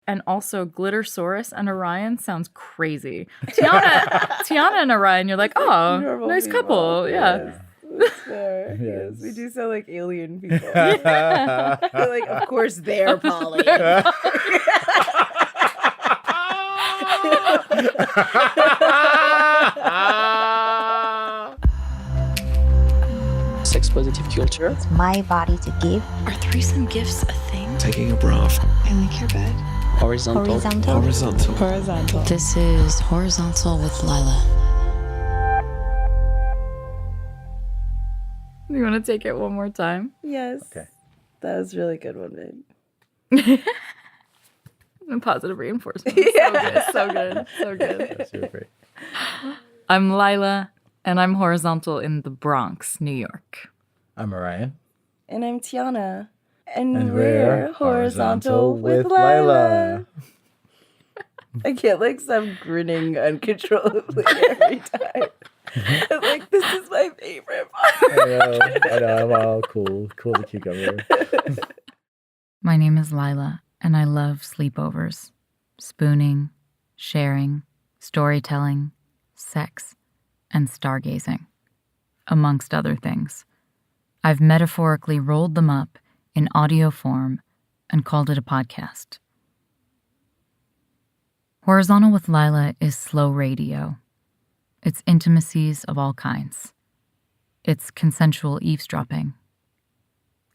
and also Glittersaurus and Orion sounds crazy. Tiana and Orion, you're like, oh, Normal nice people. couple. Yeah. That's fair. Yes. Yes, we do sound like alien people. Yeah. They're like, of course they're poly. Sex positive culture. It's my body to give. Are threesome gifts a thing? Taking a bra off. I like your bed. Horizontal. Horizontal. This is Horizontal with Lila. You want to take it one more time? Yes. Okay. That was a really good one, babe. And positive reinforcement. Yeah. So good. That's super great. I'm Lila, and I'm horizontal in the Bronx, New York. I'm Orion. And I'm Tiana. And, And we're horizontal with Lila. I can't stop grinning uncontrollably every time. I'm like, this is my favorite part. I know, I'm all cool to cucumber. My name is Lila, and I love sleepovers, spooning, sharing, storytelling, sex, and stargazing, amongst other things. I've metaphorically rolled them up in audio form and called it a podcast. Horizontal with Lila is slow radio. It's intimacies of all kinds. It's consensual eavesdropping.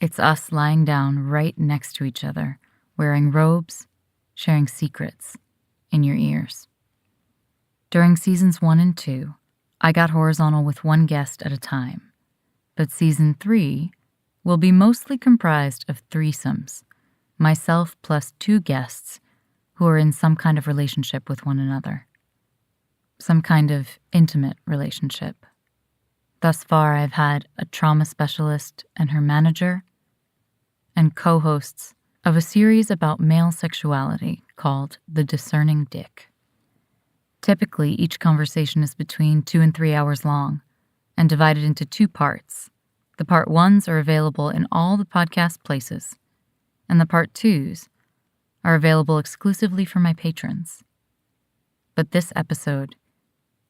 It's us lying down right next to each other, wearing robes, sharing secrets in your ears. During seasons 1 and 2, I got horizontal with one guest at a time, but season 3 will be mostly comprised of threesomes, myself plus 2 guests who are in some kind of relationship with one another. Some kind of intimate relationship. Thus far, I've had a trauma specialist and her manager, and co-hosts of a series about male sexuality called The Discerning Dick. Typically, each conversation is between 2 and 3 hours long and divided into 2 parts. The part 1s are available in all the podcast places, and the part 2s are available exclusively for my patrons. But this episode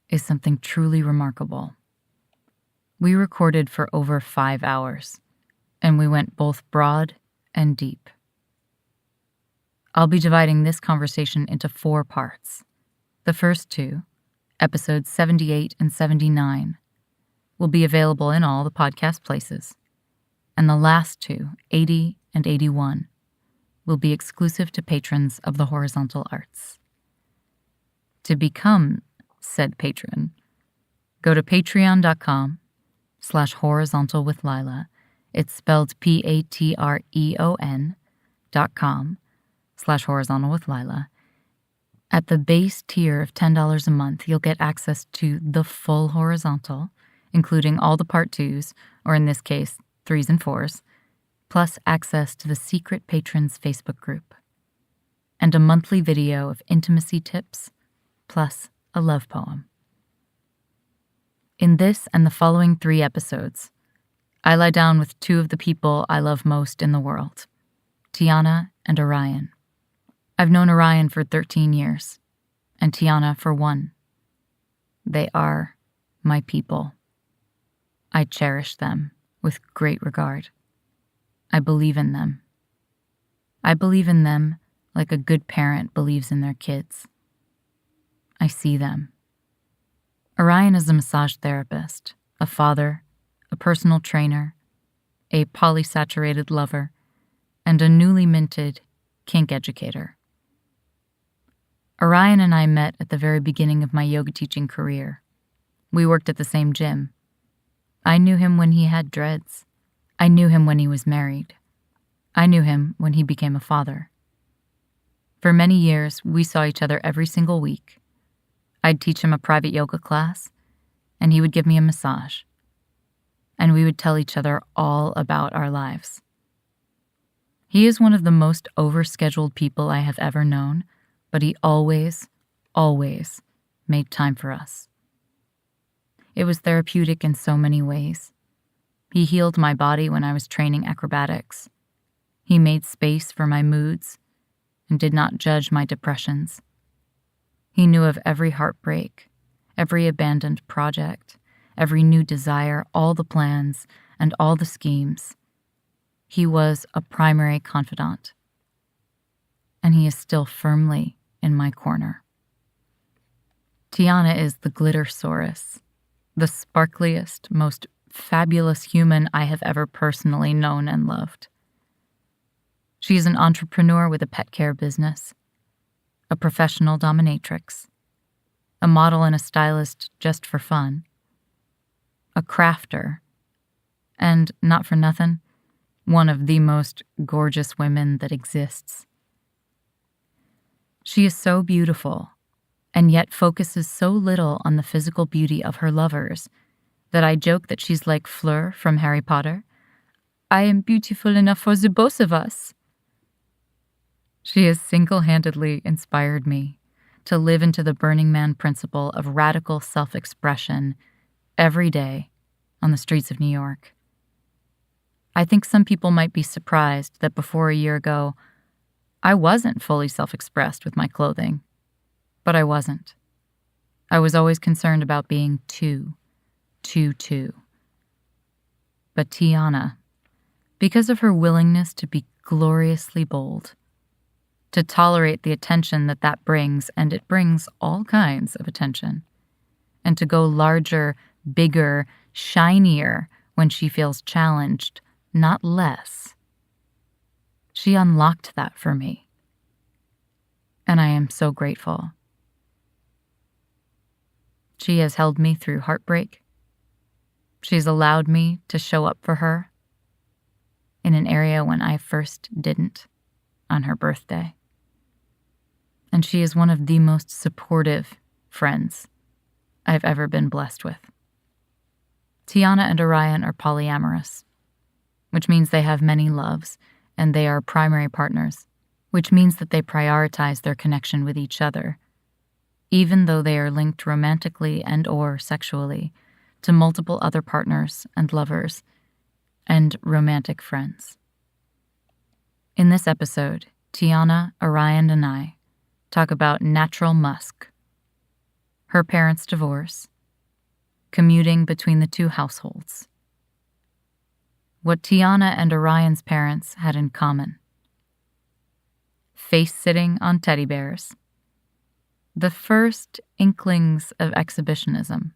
is something truly remarkable. We recorded for over 5 hours, and we went both broad and deep. I'll be dividing this conversation into 4 parts. The first 2, episodes 78 and 79, will be available in all the podcast places, and the last 2, 80 and 81, will be exclusive to patrons of the Horizontal Arts. To become said patron, go to patreon.com/horizontal with Lila. It's spelled patreon.com/horizontal with Lila. At the base tier of $10 a month, you'll get access to the full horizontal, including all the part 2s, or in this case, 3s and 4s, plus access to the secret patrons Facebook group, and a monthly video of intimacy tips, plus a love poem. In this and the following 3 episodes, I lie down with 2 of the people I love most in the world, Tiana and Orion. I've known Orion for 13 years, and Tiana for 1. They are my people. I cherish them with great regard. I believe in them. I believe in them like a good parent believes in their kids. I see them. Orion is a massage therapist, a father, a personal trainer, a polysaturated lover, and a newly minted kink educator. Orion and I met at the very beginning of my yoga teaching career. We worked at the same gym. I knew him when he had dreads. I knew him when he was married. I knew him when he became a father. For many years, we saw each other every single week. I'd teach him a private yoga class, and he would give me a massage. And we would tell each other all about our lives. He is one of the most overscheduled people I have ever known, but he always made time for us. It was therapeutic in so many ways. He healed my body when I was training acrobatics. He made space for my moods and did not judge my depressions. He knew of every heartbreak, every abandoned project, every new desire, all the plans, and all the schemes. He was a primary confidant. And he is still firmly in my corner. Tiana is the glittersaurus, the sparkliest, most fabulous human I have ever personally known and loved. She is an entrepreneur with a pet care business, a professional dominatrix, a model and a stylist just for fun, a crafter, and, not for nothing, one of the most gorgeous women that exists. She is so beautiful, and yet focuses so little on the physical beauty of her lovers that I joke that she's like Fleur from Harry Potter. I am beautiful enough for the both of us. She has single-handedly inspired me to live into the Burning Man principle of radical self-expression every day on the streets of New York. I think some people might be surprised that before a year ago, I wasn't fully self-expressed with my clothing, but I wasn't. I was always concerned about being too. But Tiana, because of her willingness to be gloriously bold, to tolerate the attention that brings, and it brings all kinds of attention, and to go larger, bigger, shinier when she feels challenged, not less. She unlocked that for me, and I am so grateful. She has held me through heartbreak. She's allowed me to show up for her in an area when I first didn't, on her birthday. And she is one of the most supportive friends I've ever been blessed with. Tiana and Orion are polyamorous, which means they have many loves, and they are primary partners, which means that they prioritize their connection with each other, even though they are linked romantically and/or sexually to multiple other partners and lovers and romantic friends. In this episode, Tiana, Orion, and I talk about natural musk, her parents' divorce, commuting between the two households, what Tiana and Orion's parents had in common, face-sitting on teddy bears, the first inklings of exhibitionism,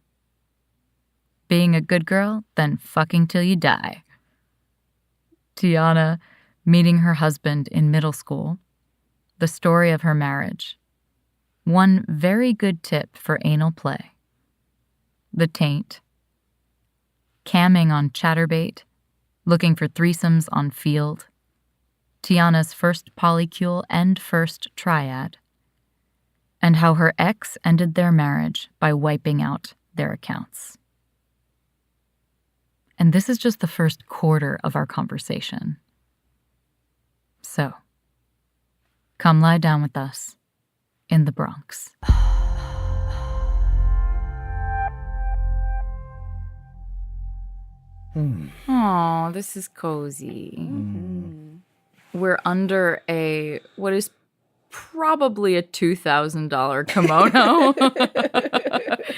being a good girl, then fucking till you die, Tiana meeting her husband in middle school, the story of her marriage, one very good tip for anal play, the taint, camming on Chatterbait, looking for threesomes on Field, Tiana's first polycule and first triad, and how her ex ended their marriage by wiping out their accounts. And this is just the first quarter of our conversation. So, come lie down with us in the Bronx. Oh, this is cozy. We're under what is probably a $2,000 kimono.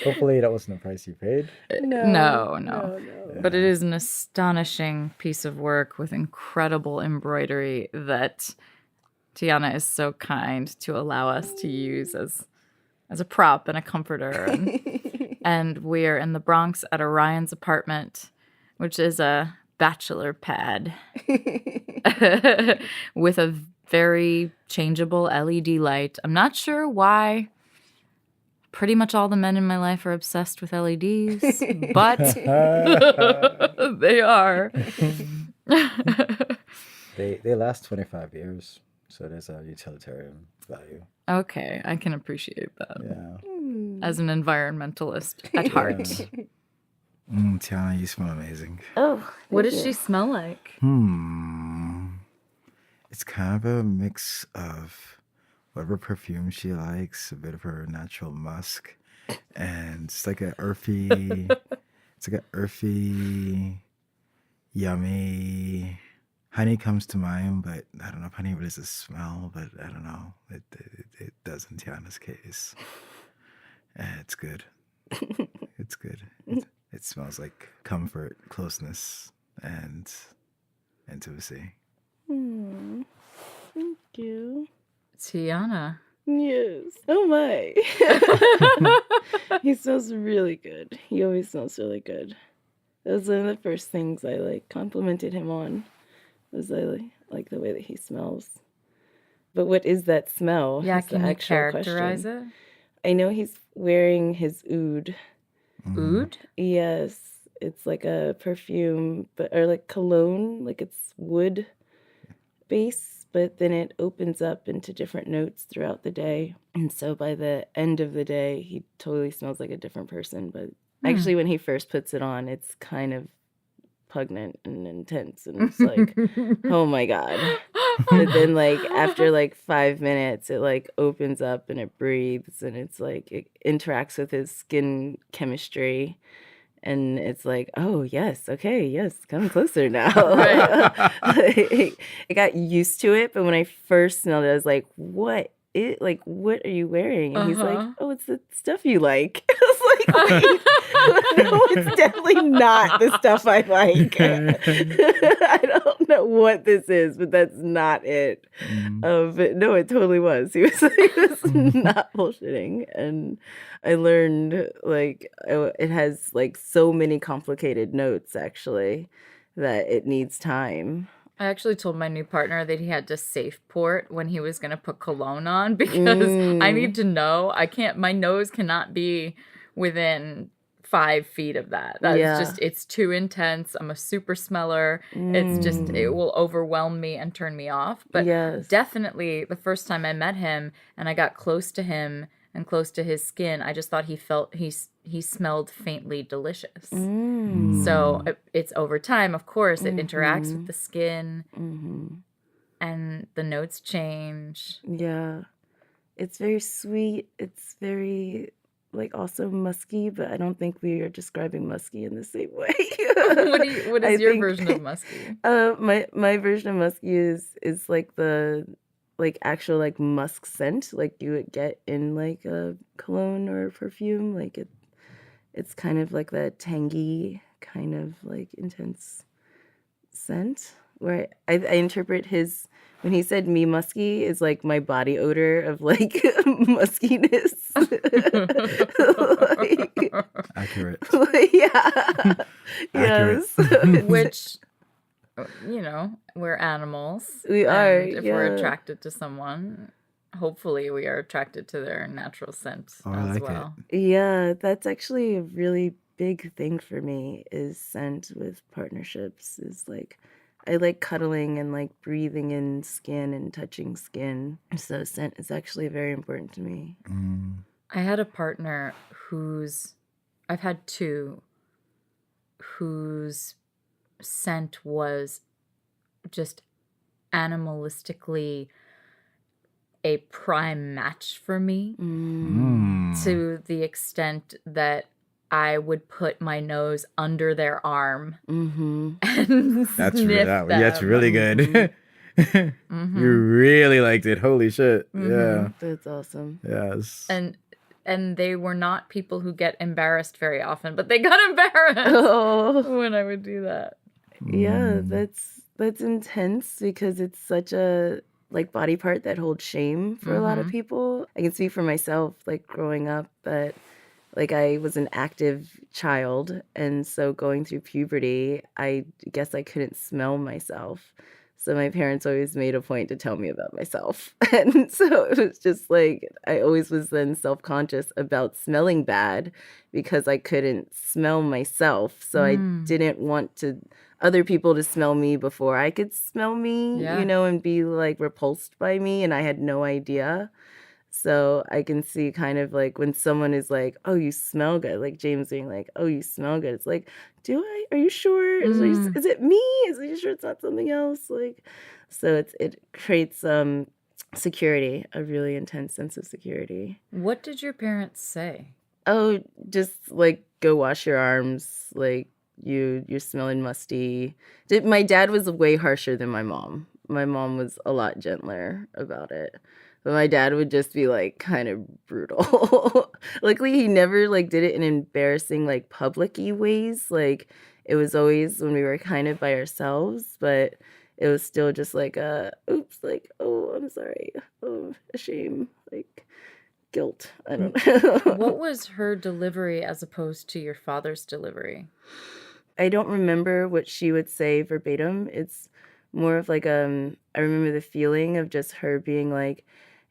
Hopefully that wasn't the price you paid. No. But it is an astonishing piece of work with incredible embroidery that Tiana is so kind to allow us to use as a prop and a comforter. And we're in the Bronx at Orion's apartment, which is a bachelor pad with a very changeable LED light. I'm not sure why. Pretty much all the men in my life are obsessed with LEDs, but they are. They last 25 years, so there's a utilitarian value. Okay, I can appreciate that. Yeah. As an environmentalist at heart. Tiana, you smell amazing. Oh, What does she smell like? It's kind of a mix of whatever perfume she likes, a bit of her natural musk, and it's like an earthy, yummy honey comes to mind, but I don't know if honey really is a smell, but I don't know. It does in Tiana's case. It's good. It's good. It smells like comfort, closeness, and intimacy. Thank you. Tiana. Yes. Oh my. He smells really good. He always smells really good. That was one of the first things I complimented him on. Was I like the way that he smells. But what is that smell? Yeah, is the can you actual characterize question. it? I know he's wearing his oud. Oud? Yes. It's like a perfume, or like cologne, like it's wood base, but then it opens up into different notes throughout the day. And so by the end of the day, he totally smells like a different person. But actually, when he first puts it on, it's kind of pungent and intense. And it's like, oh my God. But then after 5 minutes, it opens up and it breathes and it's it interacts with his skin chemistry. And it's like, oh, yes, okay, yes, come closer now. I got used to it, but when I first smelled it, I was like, what are you wearing? And he's like, oh, it's the stuff you like. I was like, wait, no, it's definitely not the stuff I like. I don't know what this is, but that's not it. But no, it totally was. He was not bullshitting. And I learned it has so many complicated notes actually that it needs time. I actually told my new partner that he had to safe port when he was going to put cologne on because I need to know. My nose cannot be within 5 feet of that. It's too intense. I'm a super smeller. It's just, it will overwhelm me and turn me off. But definitely the first time I met him and I got close to him and close to his skin, I just thought he smelled faintly delicious. So it's over time, of course, it interacts with the skin and the notes change. Yeah. It's very sweet. It's very also musky, but I don't think we are describing musky in the same way. What is your version of musky? My version of musky is the actual musk scent you would get in a cologne or a perfume. It's kind of that tangy kind of intense scent where I interpret his, when he said me musky, is my body odor of muskiness. Accurate. Yeah. Accurate. Yes. Which, we're animals. We are. If we're attracted to someone, hopefully we are attracted to their natural scent as well. Yeah, that's actually a really big thing for me is scent with partnerships is I like cuddling and breathing in skin and touching skin. So scent is actually very important to me. I had a partner I've had two whose scent was just animalistically a prime match for me to the extent that I would put my nose under their arm and sniff them. That's really good. You really liked it. Holy shit. Yeah. That's awesome. Yes. And they were not people who get embarrassed very often, but they got embarrassed when I would do that. Yeah, that's intense because it's such a body part that holds shame for a lot of people. I can speak for myself, growing up, that I was an active child, and so going through puberty, I guess I couldn't smell myself. So my parents always made a point to tell me about myself. And so it was just I always was then self-conscious about smelling bad because I couldn't smell myself. So I didn't want other people to smell me before I could smell me, and be repulsed by me. And I had no idea. So I can see kind of when someone is oh, you smell good, James being oh, you smell good. It's do I? Are you sure? Is it me? Are you sure it's not something else? So it creates security, a really intense sense of security. What did your parents say? Oh, just go wash your arms, you're smelling musty. My dad was way harsher than my mom. My mom was a lot gentler about it. But my dad would just be like kind of brutal. Luckily, he never like did it in embarrassing like public-y ways. Like it was always when we were kind of by ourselves, but it was still just like oops, like, oh, I'm sorry. Oh, a shame. Like guilt. I don't know. What was her delivery as opposed to your father's delivery? I don't remember what she would say verbatim. It's more of like I remember the feeling of just her being like,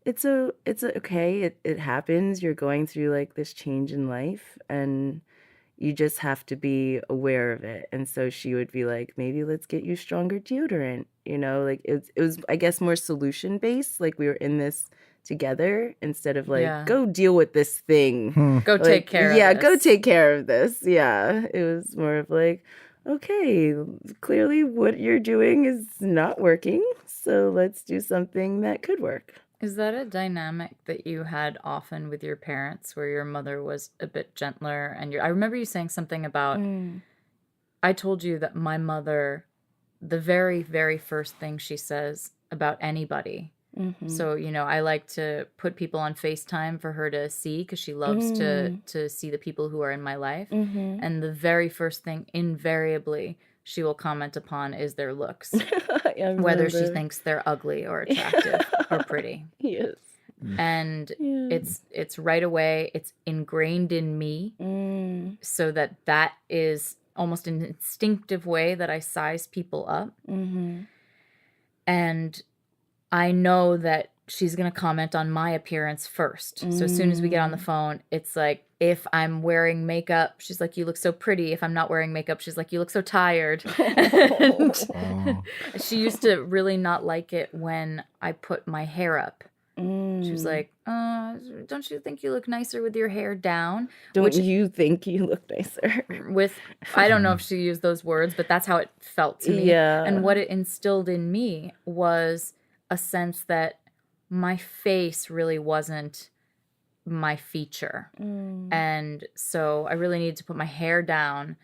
okay, it happens. You're going through like this change in life and you just have to be aware of it. And so she would be like, maybe let's get you stronger deodorant, like it was I guess more solution based, like we were in this together instead of like Yeah. go deal with this thing. Go Like, take care of yeah, this. go take care of this. Yeah. It was more of like, okay, clearly what you're doing is not working. So let's do something that could work. Is that a dynamic that you had often with your parents where your mother was a bit gentler and I remember you saying something about I told you that my mother, the very, very first thing she says about anybody. So, I like to put people on FaceTime for her to see because she loves to see the people who are in my life. And the very first thing invariably she will comment upon is their looks. Whether she thinks they're ugly or attractive or pretty. Yes. And it's right away, it's ingrained in me so that is almost an instinctive way that I size people up. And I know that she's going to comment on my appearance first. So as soon as we get on the phone, it's like, if I'm wearing makeup, she's like, you look so pretty. If I'm not wearing makeup, she's like, you look so tired. And she used to really not like it when I put my hair up. She was like, don't you think you look nicer with your hair down? Don't you think you look nicer? I don't know if she used those words, but that's how it felt to me. Yeah. And what it instilled in me was a sense that my face really wasn't my feature. And so I really needed to put my hair down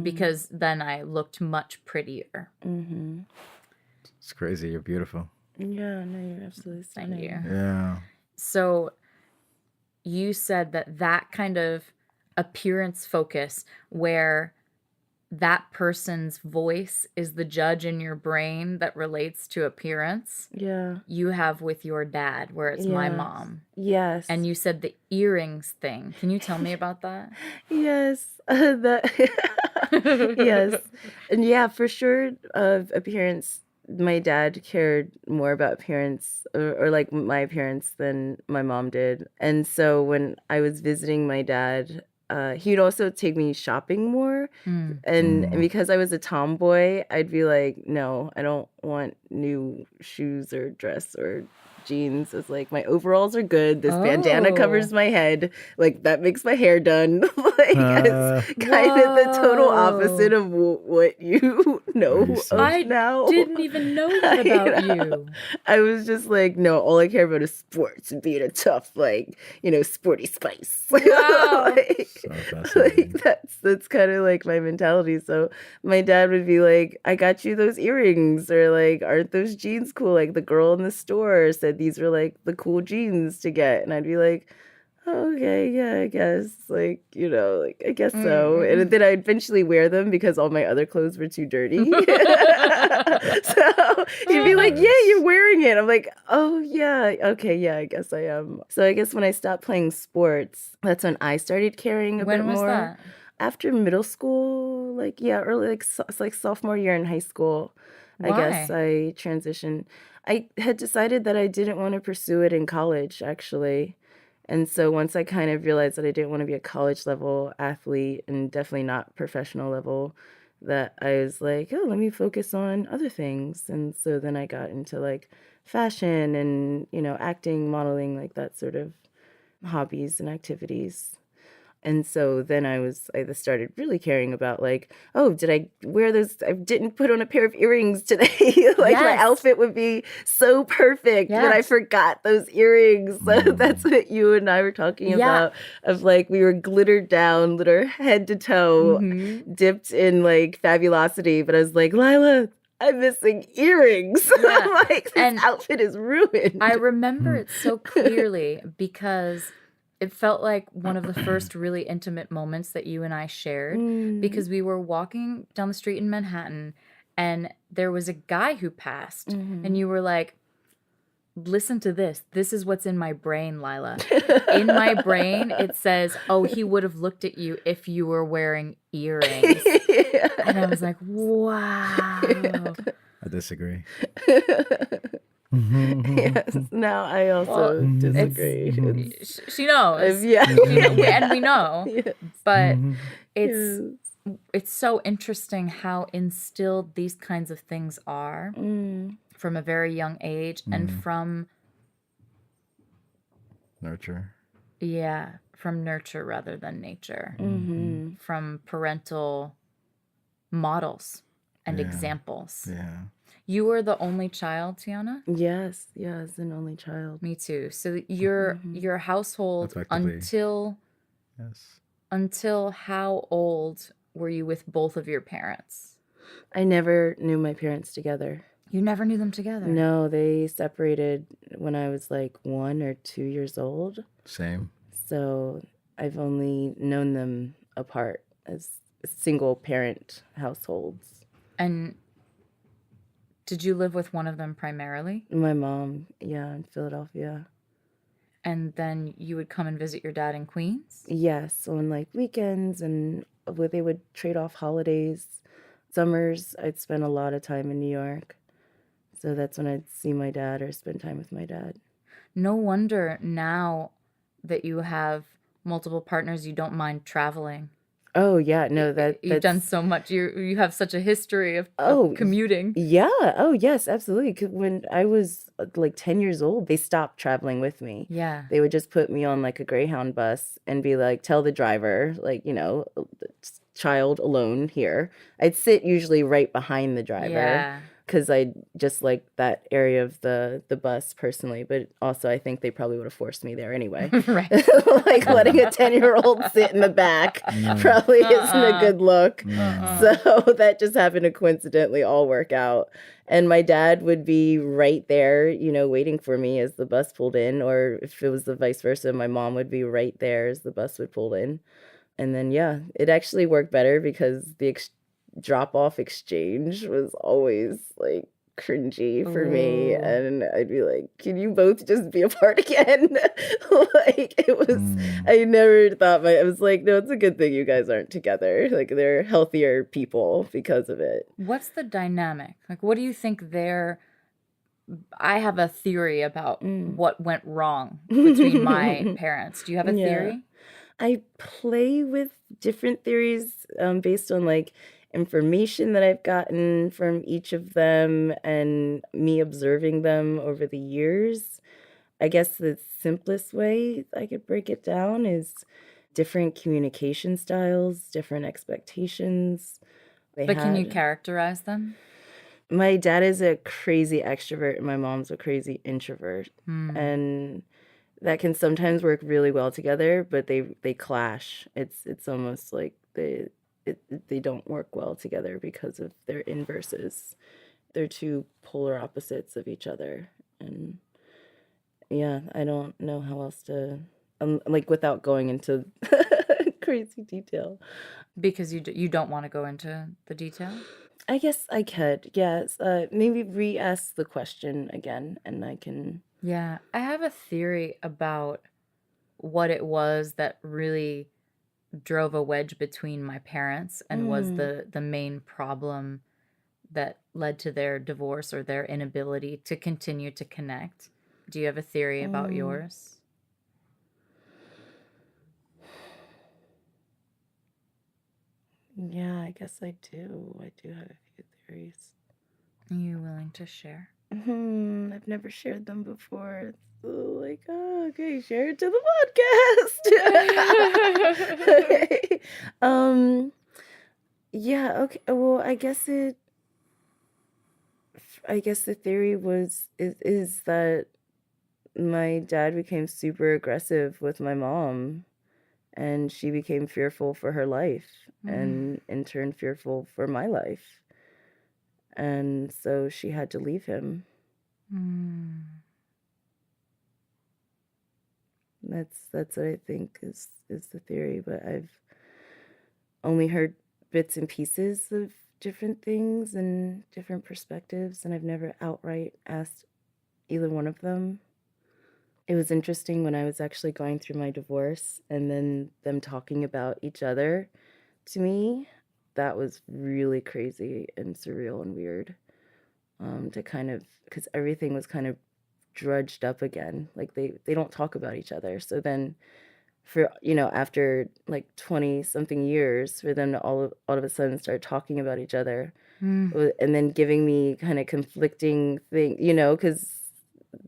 because then I looked much prettier. It's crazy. You're beautiful. Yeah, no, you're absolutely Thank you. Yeah. So you said that kind of appearance focus where that person's voice is the judge in your brain that relates to appearance. Yeah. You have with your dad, where it's my mom. Yes. And you said the earrings thing. Can you tell me about that? Yes. Yes. And yeah, for sure, appearance, my dad cared more about appearance or like my appearance than my mom did. And so when I was visiting my dad, he'd also take me shopping more. And because I was a tomboy, I'd be like, no, I don't want new shoes or dress or jeans. It's like, my overalls are good. This bandana covers my head. Like, that makes my hair done. Like, it's kind of the total opposite of what you know of now. I didn't even know that about you. I was just like, no, all I care about is sports and being a tough, like, sporty spice. Wow. like that's kind of like my mentality. So my dad would be like, I got you those earrings, or like, aren't those jeans cool? Like, the girl in the store said these were like the cool jeans to get. And I'd be like, oh, okay, yeah, I guess. Like, like, I guess so. And then I'd eventually wear them because all my other clothes were too dirty. So he'd be like, yeah, you're wearing it. I'm like, oh, yeah, okay, yeah, I guess I am. So I guess when I stopped playing sports, that's when I started caring a bit more. When was that? After middle school, like, yeah, early, like, it's like sophomore year in high school. Why? I guess I transitioned. I had decided that I didn't want to pursue it in college, actually. And so once I kind of realized that I didn't want to be a college level athlete and definitely not professional level, that I was like, oh, let me focus on other things. And so then I got into like fashion and, acting, modeling, like that sort of hobbies and activities. And so then I started really caring about like, oh, did I wear those? I didn't put on a pair of earrings today. Like my Yes. outfit would be so perfect, but I Yes. forgot those earrings. So that's what you and I were talking Yeah. about. Of like we were glittered down, glitter head to toe, dipped in like fabulosity. But I was like, Lila, I'm missing earrings. Yeah. I'm like, this And outfit is ruined. I remember it so clearly because it felt like one of the first really intimate moments that you and I shared because we were walking down the street in Manhattan and there was a guy who passed and you were like, listen to this. This is what's in my brain, Lila. In my brain, it says, oh, he would have looked at you if you were wearing earrings. And I was like, wow. I disagree. Yes. Now I also disagree. She knows. Yeah. And we know. Yes. But it's so interesting how instilled these kinds of things are from a very young age and from Nurture. from nurture rather than nature, from parental models and examples. Yeah. You were the only child, Tiana? Yes, an only child. Me too. So your household Effectively. until how old were you with both of your parents? I never knew my parents together. You never knew them together? No, they separated when I was like 1 or 2 years old. Same. So I've only known them apart as single parent households. And did you live with one of them primarily? My mom, in Philadelphia. And then you would come and visit your dad in Queens? Yes, on like weekends and they would trade off holidays. Summers, I'd spend a lot of time in New York. So that's when I'd see my dad or spend time with my dad. No wonder now that you have multiple partners, you don't mind traveling. Oh, yeah. No, You've done so much. You have such a history of commuting. Yeah. Oh, yes, absolutely. 'Cause when I was like 10 years old, they stopped traveling with me. Yeah. They would just put me on like a Greyhound bus and be like, tell the driver, like, child alone here. I'd sit usually right behind the driver. Yeah. Because I just like that area of the bus personally, but also I think they probably would have forced me there anyway. Right. Like letting a 10-year-old sit in the back probably isn't a good look. So that just happened to coincidentally all work out. And my dad would be right there, waiting for me as the bus pulled in, or if it was the vice versa, my mom would be right there as the bus would pull in. And then, it actually worked better because the drop-off exchange was always like cringy for me, and I'd be like, can you both just be apart again? Like it was I never thought I was like, no, it's a good thing you guys aren't together. Like they're healthier people because of it. What's the dynamic? Like what do you think I have a theory about what went wrong between my parents. Do you have a theory? I play with different theories based on like information that I've gotten from each of them and me observing them over the years. I guess the simplest way I could break it down is different communication styles, different expectations. Can you characterize them? My dad is a crazy extrovert and my mom's a crazy introvert. And that can sometimes work really well together, but they clash. It's almost like they don't work well together because of their inverses. They're two polar opposites of each other. And I don't know how else to, like without going into crazy detail. Because you don't want to go into the detail? I guess I could, yes. Maybe re-ask the question again and I can... Yeah, I have a theory about what it was that really drove a wedge between my parents and was the main problem that led to their divorce or their inability to continue to connect. Do you have a theory about yours? Yeah, I guess I do. I do have a few theories. Are you willing to share? I've never shared them before. So like, oh, okay, share it to the podcast. Okay. Yeah, okay. Well, I guess the theory is that my dad became super aggressive with my mom, and she became fearful for her life, and in turn fearful for my life. And so she had to leave him. That's what I think is the theory, but I've only heard bits and pieces of different things and different perspectives, and I've never outright asked either one of them. It was interesting when I was actually going through my divorce and then them talking about each other to me. That was really crazy and surreal and weird, to kind of, because everything was kind of drudged up again. Like they don't talk about each other. So then for, after like 20 something years, for them to all of a sudden start talking about each other, and then giving me kind of conflicting things, because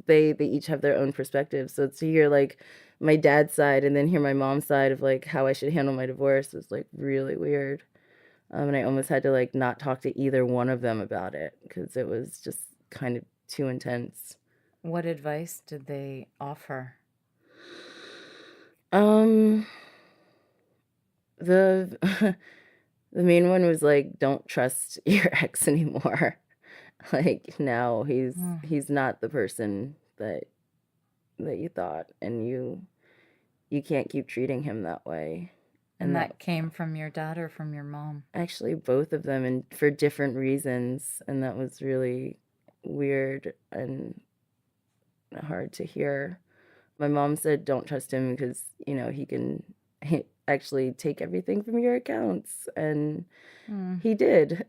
they each have their own perspectives. So to hear like my dad's side and then hear my mom's side of like how I should handle my divorce was like really weird. And I almost had to like not talk to either one of them about it because it was just kind of too intense. What advice did they offer? The the main one was like, don't trust your ex anymore. Like now he's not the person that you thought, and you can't keep treating him that way. And that came from your dad or from your mom? Actually, both of them, and for different reasons, and that was really weird and hard to hear. My mom said, don't trust him because, he can actually take everything from your accounts. And he did.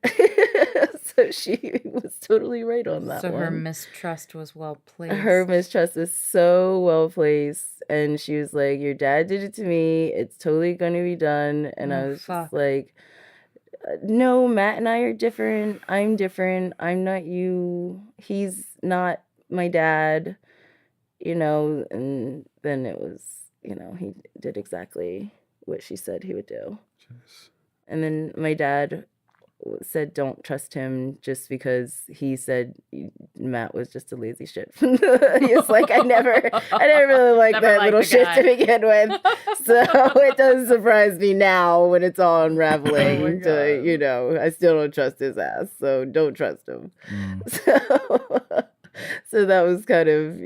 So she was totally right on that one. So her mistrust was well placed. Her mistrust is so well placed. And she was like, your dad did it to me. It's totally going to be done. And I was just like, no, Matt and I are different. I'm different. I'm not you. He's not my dad. And then it was, he did exactly what she said he would do. Jeez. And then my dad said don't trust him just because he said Matt was just a lazy shit. He's like, I never really liked that little shit to begin with. So it doesn't surprise me now when it's all unraveling I still don't trust his ass. So don't trust him. So that was kind of,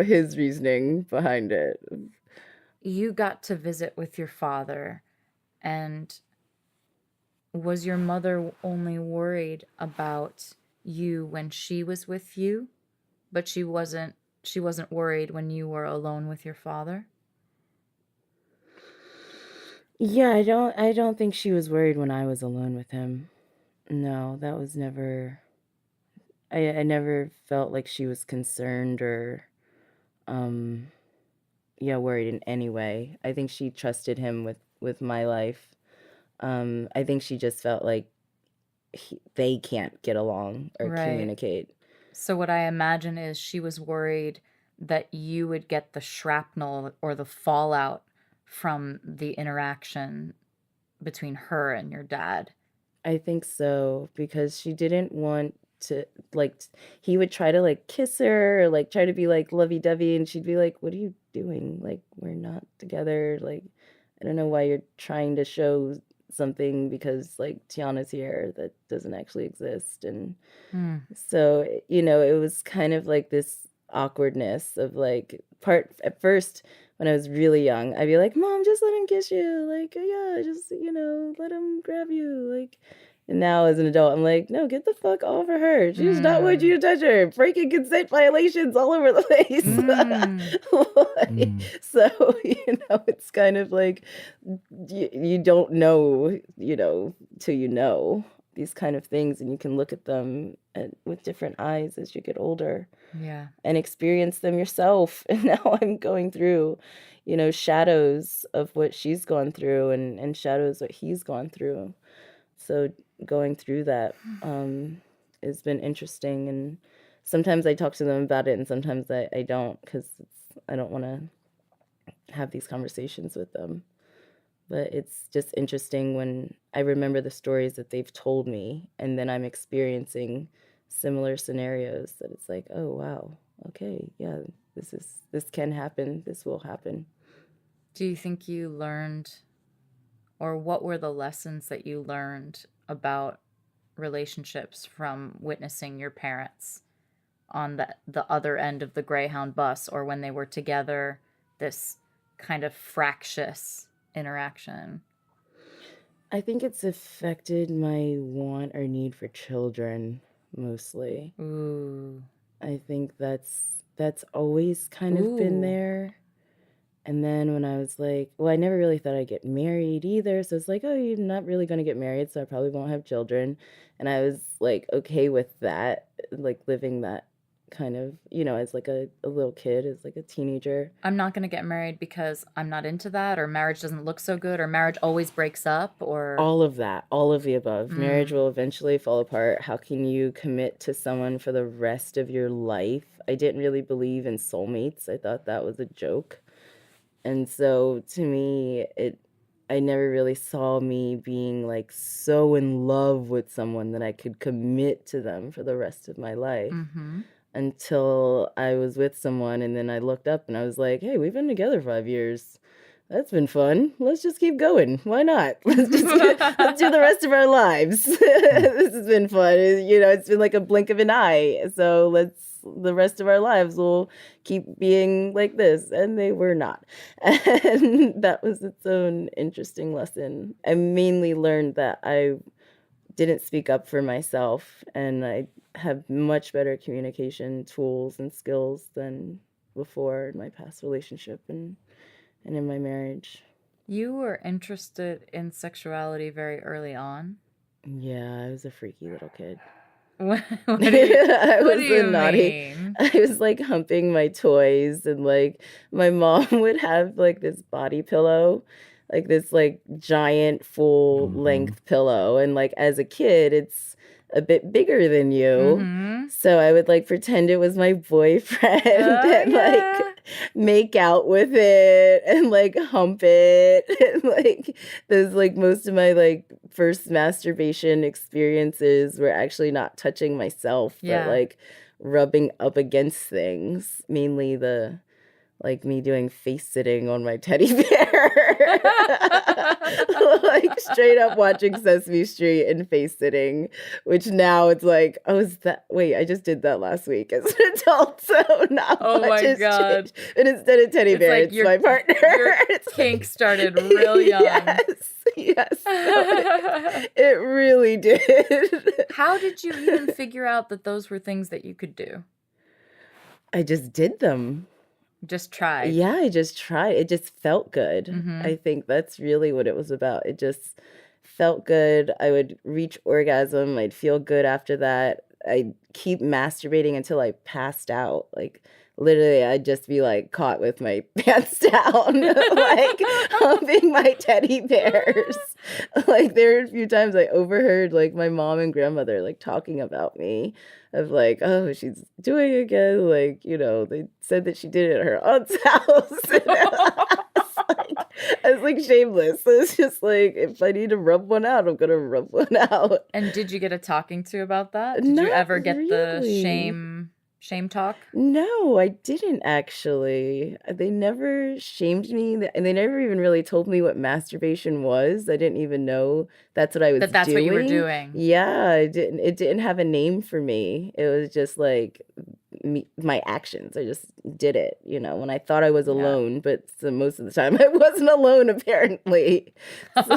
his reasoning behind it. You got to visit with your father, and was your mother only worried about you when she was with you, but she wasn't worried when you were alone with your father? Yeah, I don't think she was worried when I was alone with him. No, that was never... I never felt like she was concerned or, worried in any way. I think she trusted him with my life. I think she just felt like they can't get along or communicate. So what I imagine is she was worried that you would get the shrapnel or the fallout from the interaction between her and your dad. I think so, because she didn't want to, like, he would try to like kiss her or like try to be like lovey-dovey, and she'd be like, what are you doing? Like, we're not together. Like, I don't know why you're trying to show something because like Tiana's here that doesn't actually exist. And so it was kind of like this awkwardness of like at first when I was really young, I'd be like, Mom, just let him kiss you, like, yeah, just let him grab you, like. And now as an adult, I'm like, no, get the fuck off of her. She does not want you to touch her. Breaking consent violations all over the place. So, it's kind of like you don't know, till you know these kind of things, and you can look at them with different eyes as you get older. Yeah. And experience them yourself. And now I'm going through, shadows of what she's gone through and shadows what he's gone through. So going through that has been interesting and sometimes I talk to them about it and sometimes I don't, because I don't want to have these conversations with them. But it's just interesting when I remember the stories that they've told me and then I'm experiencing similar scenarios that it's like, oh, wow, okay, yeah, this can happen, this will happen. Do you think you learned, or what were the lessons that you learned about relationships from witnessing your parents on the other end of the Greyhound bus, or when they were together, this kind of fractious interaction? I think it's affected my want or need for children mostly. Ooh. I think that's always kind of been Ooh. there. And then when I was like, well, I never really thought I'd get married either. So it's like, oh, you're not really going to get married, so I probably won't have children. And I was like, okay with that, like living that kind of, as like a little kid, as like a teenager. I'm not going to get married because I'm not into that, or marriage doesn't look so good, or marriage always breaks up, or... All of that, all of the above. Marriage will eventually fall apart. How can you commit to someone for the rest of your life? I didn't really believe in soulmates. I thought that was a joke. And so to me, I never really saw me being like so in love with someone that I could commit to them for the rest of my life until I was with someone. And then I looked up and I was like, hey, we've been together 5 years. That's been fun. Let's just keep going. Why not? Let's do the rest of our lives. This has been fun. It's been like a blink of an eye. So the rest of our lives will keep being like this. And they were not. And that was its own interesting lesson. I mainly learned that I didn't speak up for myself, and I have much better communication tools and skills than before in my past relationship and in my marriage. You were interested in sexuality very early on? Yeah, I was a freaky little kid. What do you naughty. mean? I was like humping my toys, and like my mom would have like this body pillow, like this like giant full length pillow, and like as a kid it's a bit bigger than you. So I would like pretend it was my boyfriend and like make out with it and like hump it. And like those, like most of my like first masturbation experiences were actually not touching myself, but like rubbing up against things, mainly like me doing face sitting on my teddy bear. Like straight up watching Sesame Street and face sitting, which now it's like, I just did that last week as an adult, so not much has changed. And instead of teddy bear, it's my partner. Your kink started real young. Yes. It really did. How did you even figure out that those were things that you could do? I just did them. Just tried. Yeah, I just tried. It just felt good. I think that's really what it was about. It just felt good. I would reach orgasm. I'd feel good after that. I'd keep masturbating until I passed out. Like literally, I'd just be like caught with my pants down, like humping my teddy bears. Like there were a few times I overheard like my mom and grandmother like talking about me, of like, oh, she's doing it again. Like, they said that she did it at her aunt's house. I was like shameless. So it's just like, if I need to rub one out, I'm gonna rub one out. And did you get a talking to about that? Did you ever get the shame talk? No, I didn't actually. They never shamed me, and they never even really told me what masturbation was. I didn't even know that's what I was doing. That's what you were doing. Yeah, it didn't have a name for me. It was just like my actions. I just did it, when I thought I was alone, but most of the time I wasn't alone apparently. So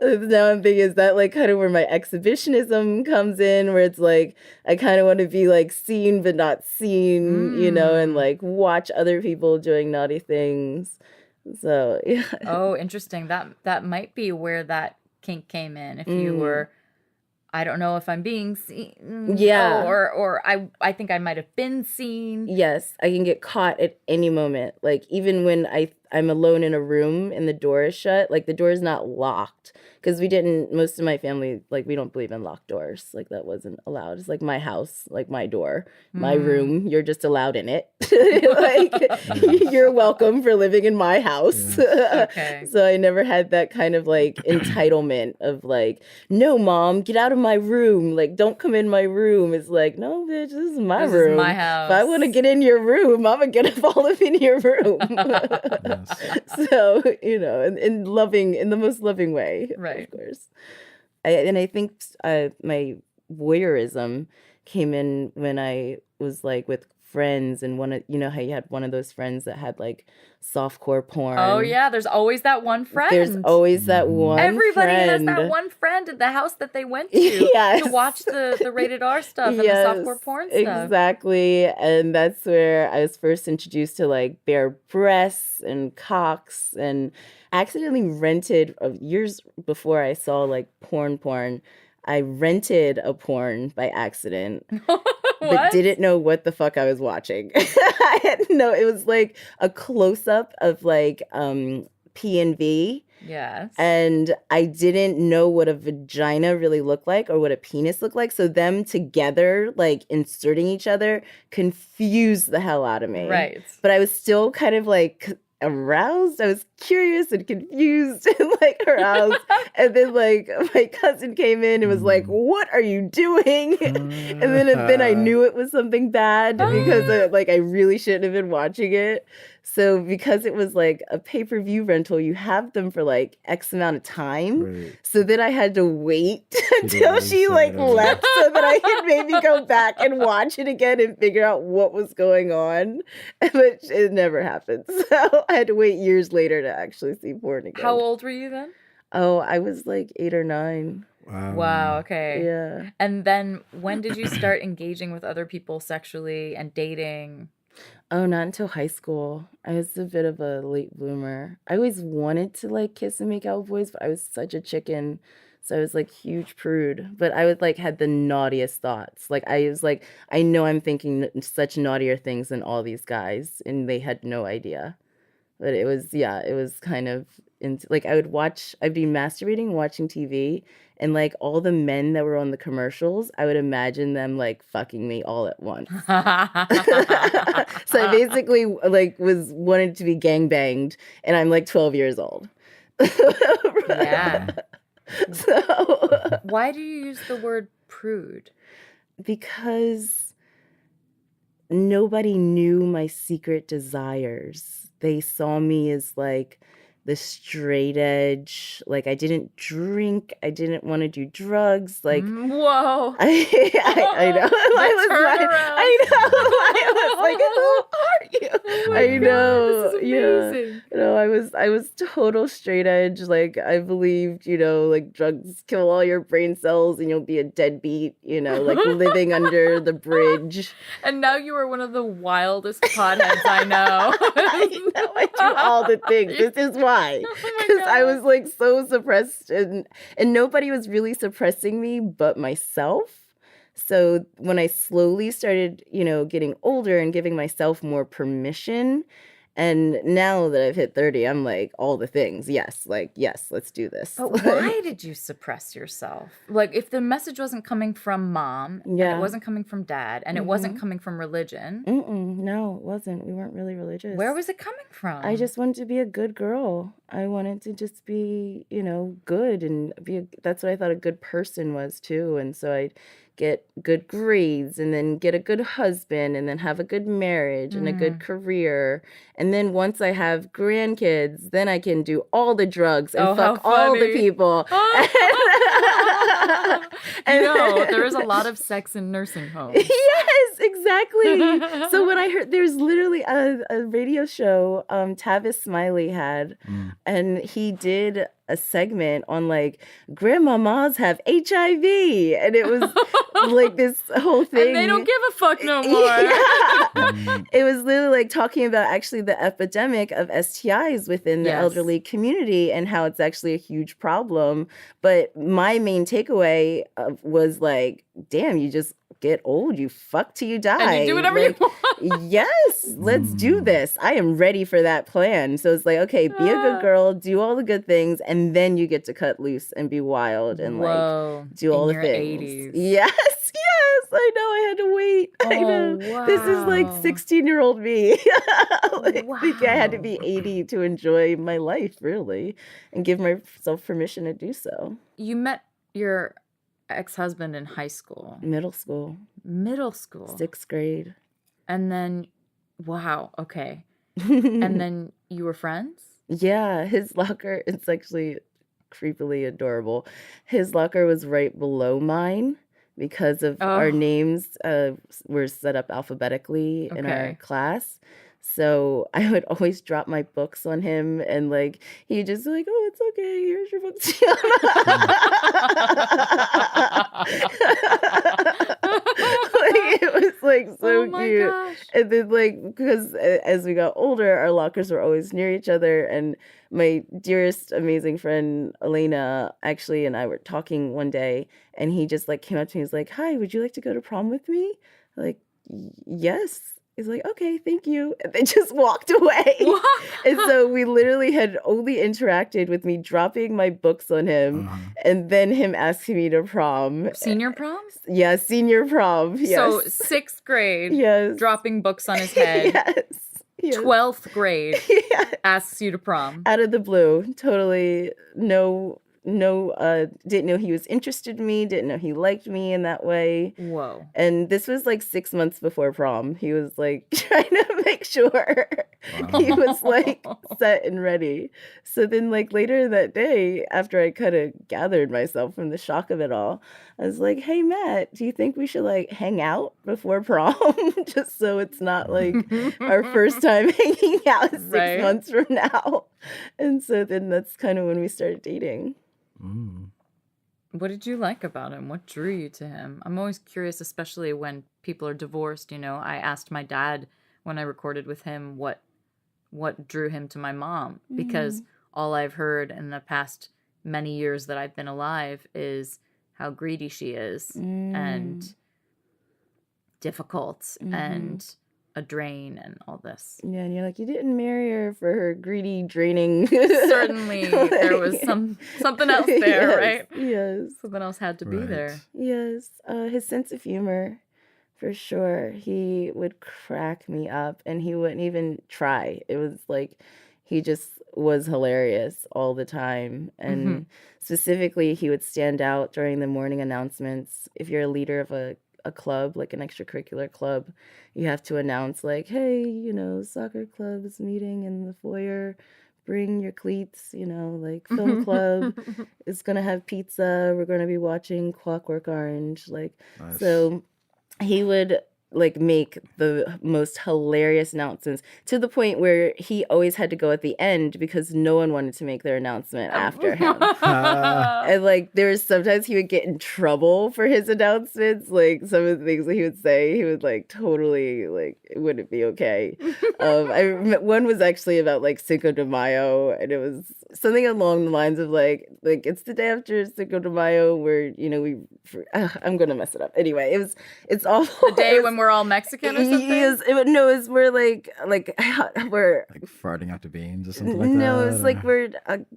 now I'm thinking, is that like kind of where my exhibitionism comes in, where it's like I kind of want to be like seen but not seen, and like watch other people doing naughty things. So yeah. Oh, interesting. That might be where that kink came in. If you were, I don't know if I'm being seen. Yeah. Or I think I might have been seen. Yes, I can get caught at any moment. Like even when I'm alone in a room and the door is shut, like the door is not locked. Because most of my family, like, we don't believe in locked doors. Like, that wasn't allowed. It's like my house, like my door, my room. You're just allowed in it. Like, you're welcome for living in my house. Okay. So I never had that kind of like entitlement of like, no, mom, get out of my room. Like, don't come in my room. It's like, no, bitch, this is my This room. is my house. If I want to get in your room, I'm going to get up all up in your room. Yes. So, you know, in the most loving way. Right. Of course. I think my voyeurism came in when I was like with friends, and you know how you had one of those friends that had like softcore porn. Oh yeah, there's always that one friend. There's always that one Everybody friend. has that one friend at the house that they went to Yes. to watch the rated R stuff and the softcore porn stuff. Exactly. And that's where I was first introduced to like bare breasts and cocks, and accidentally rented years before I saw like porn. I rented a porn by accident, but didn't know what the fuck I was watching. I had it was like a close up of like P&V. Yes. And I didn't know what a vagina really looked like or what a penis looked like. So them together, like inserting each other, confused the hell out of me. Right. But I was still kind of like aroused. I was curious and confused and like aroused. And then like my cousin came in and was like, "What are you doing?" And then I knew it was something bad because I really shouldn't have been watching it. So because it was like a pay-per-view rental, you have them for like X amount of time. Right. So then I had to wait until she like left so that I could maybe go back and watch it again and figure out what was going on. But it never happened. So I had to wait years later to actually see porn again. How old were you then? Oh, I was like 8 or 9. Wow, okay. Yeah. And then when did you start engaging with other people sexually and dating? Oh, not until high school. I was a bit of a late bloomer. I always wanted to like kiss and make out with boys, but I was such a chicken. So I was like huge prude. But I would like had the naughtiest thoughts. Like I was like, I know I'm thinking such naughtier things than all these guys, and they had no idea. But it was kind of like I'd be masturbating, watching TV, and like all the men that were on the commercials, I would imagine them like fucking me all at once. So I basically like wanted to be gangbanged, and I'm like 12 years old. Yeah. So why do you use the word prude? Because nobody knew my secret desires. They saw me as like the straight edge. Like I didn't drink. I didn't want to do drugs. Like whoa. I know. I know. Who are you? Oh I know. God, this is amazing. You know, I was total straight edge. Like I believed, you know, like drugs kill all your brain cells and you'll be a deadbeat, you know, like living under the bridge. And now you are one of the wildest potheads I know. I do all the things. This is why. Because I was like so suppressed, and nobody was really suppressing me but myself. So when I slowly started, you know, getting older and giving myself more permission, and now that I've hit 30, I'm like, all the things. Yes, let's do this. But why did you suppress yourself? Like, if the message wasn't coming from mom, and it wasn't coming from dad, and it wasn't coming from religion. No, it wasn't. We weren't really religious. Where was it coming from? I just wanted to be a good girl. I wanted to just be, you know, good and that's what I thought a good person was too. And so I'd get good grades and then get a good husband and then have a good marriage and a good career. And then once I have grandkids, then I can do all the drugs and fuck all the people. You know, there is a lot of sex in nursing homes. Yes, exactly. So when I heard, there's literally a radio show Tavis Smiley had, and he did a segment on like grandmamas have HIV, and it was like this whole thing. And they don't give a fuck no more. Yeah. It was literally like talking about actually the epidemic of STIs within the elderly community and how it's actually a huge problem. But my main takeaway was like, damn, you just get old, you fuck till you die. And you do whatever you want. Yes, let's do this. I am ready for that plan. So it's like, okay, be a good girl, do all the good things, and then you get to cut loose and be wild and like do all the things. 80s. Yes, I know. I had to wait. I know. Wow. This is like 16-year-old me. Like, think I had to be 80 to enjoy my life, really, and give myself permission to do so. You met your ex-husband in high school. Middle school. 6th grade. And then, wow, okay. And then you were friends? Yeah, his locker, it's actually creepily adorable. His locker was right below mine because of our names were set up alphabetically in our class. So I would always drop my books on him, and like he just like, oh, it's okay. Here's your books. Like, it was like so cute. Gosh. And then like because as we got older, our lockers were always near each other, and my dearest amazing friend Elena actually and I were talking one day, and he just like came up to me. He's like, "Hi, would you like to go to prom with me?" Like, yes. He's like, okay, thank you. And they just walked away. And so we literally had only interacted with me dropping my books on him and then him asking me to prom. Senior prom? Yeah, senior prom. Yes. So 6th grade, yes. Dropping books on his head. Yes. 12th grade, asks you to prom. Out of the blue. Totally didn't know he was interested in me, didn't know he liked me in that way. Whoa. And this was like 6 months before prom. He was like trying to make sure he was like set and ready. So then like later that day, after I kind of gathered myself from the shock of it all, I was like, hey Matt, do you think we should like hang out before prom? Just so it's not like our first time hanging out 6 months from now. And so then that's kind of when we started dating. What did you like about him? What drew you to him? I'm always curious, especially when people are divorced. You know, I asked my dad when I recorded with him what drew him to my mom, because all I've heard in the past many years that I've been alive is how greedy she is and difficult and a drain and all this. Yeah, and you're like, you didn't marry her for her greedy, draining. Certainly, there was something else there, right? Yes. Something else had to be there. Yes. His sense of humor, for sure. He would crack me up, and he wouldn't even try. It was like he just was hilarious all the time. And specifically, he would stand out during the morning announcements. If you're a leader of a club, like an extracurricular club, you have to announce like, hey, you know, soccer club is meeting in the foyer, bring your cleats, you know, like film club is gonna have pizza, we're gonna be watching Clockwork Orange, like nice. So he would like make the most hilarious announcements to the point where he always had to go at the end because no one wanted to make their announcement after him. And like there was sometimes he would get in trouble for his announcements. Like some of the things that he would say, he would like totally like it wouldn't be okay. One was actually about like Cinco de Mayo, and it was something along the lines of like it's the day after Cinco de Mayo where, you know, I'm gonna mess it up. Anyway, it's awful. The day when we're all Mexican or something? We're we're like farting out the beans or something like that. No, it's like we're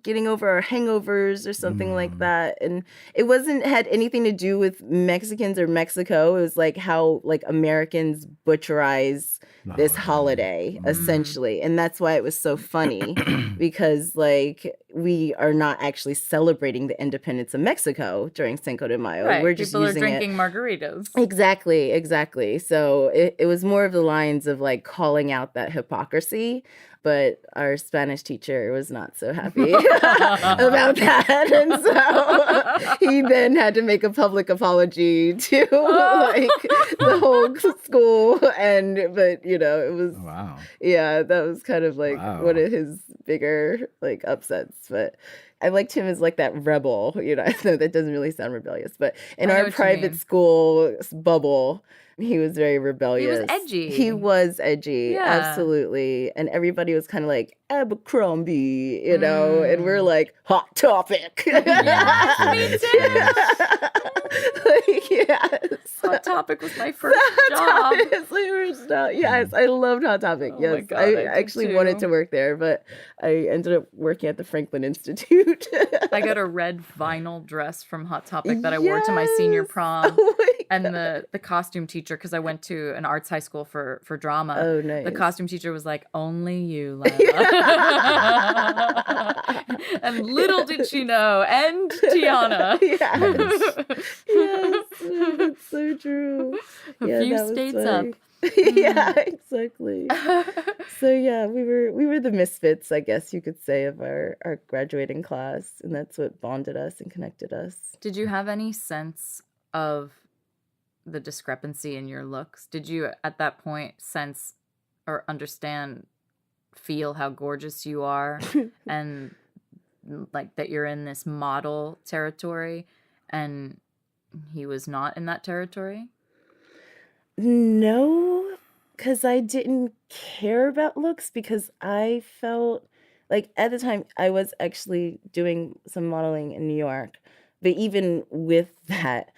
getting over our hangovers or something like that. And it had anything to do with Mexicans or Mexico. It was like how like Americans butcherize this holiday essentially. And that's why it was so funny because like we are not actually celebrating the independence of Mexico during Cinco de Mayo. Right. We're just people using are drinking margaritas. Exactly. So it was more of the lines of like calling out that hypocrisy, but our Spanish teacher was not so happy about that. And so he then had to make a public apology to like the whole school. But you know, it was, yeah, that was kind of like one of his bigger like upsets. But I liked him as like that rebel, you know. I know that doesn't really sound rebellious, but in our private school bubble, he was very rebellious. He was edgy, absolutely. And everybody was kind of like, Abercrombie, you know, and we're like, hot topic. Yes, me too. Like, yes. Hot Topic was my first job. Topic is my first job. Yes, I loved Hot Topic. Oh my Yes, God, I I did actually too. wanted to work there, but I ended up working at the Franklin Institute. I got a red vinyl dress from Hot Topic that I wore to my senior Yes. prom. Oh my And God. the costume teacher, because I went to an arts high school for drama. Oh, The nice. costume teacher was like, "Only you, Lila." And little did she know, and Tiana. Yes. Yes, that's so true. A Yeah, few that was states funny. up. Yeah, exactly. So yeah, we were the misfits, I guess you could say, of our graduating class, and that's what bonded us and connected us. Did you have any sense of the discrepancy in your looks? Did you at that point sense or understand, feel how gorgeous you are and like that you're in this model territory and he was not in that territory? No, because I didn't care about looks because I felt like at the time I was actually doing some modeling in New York. But even with that,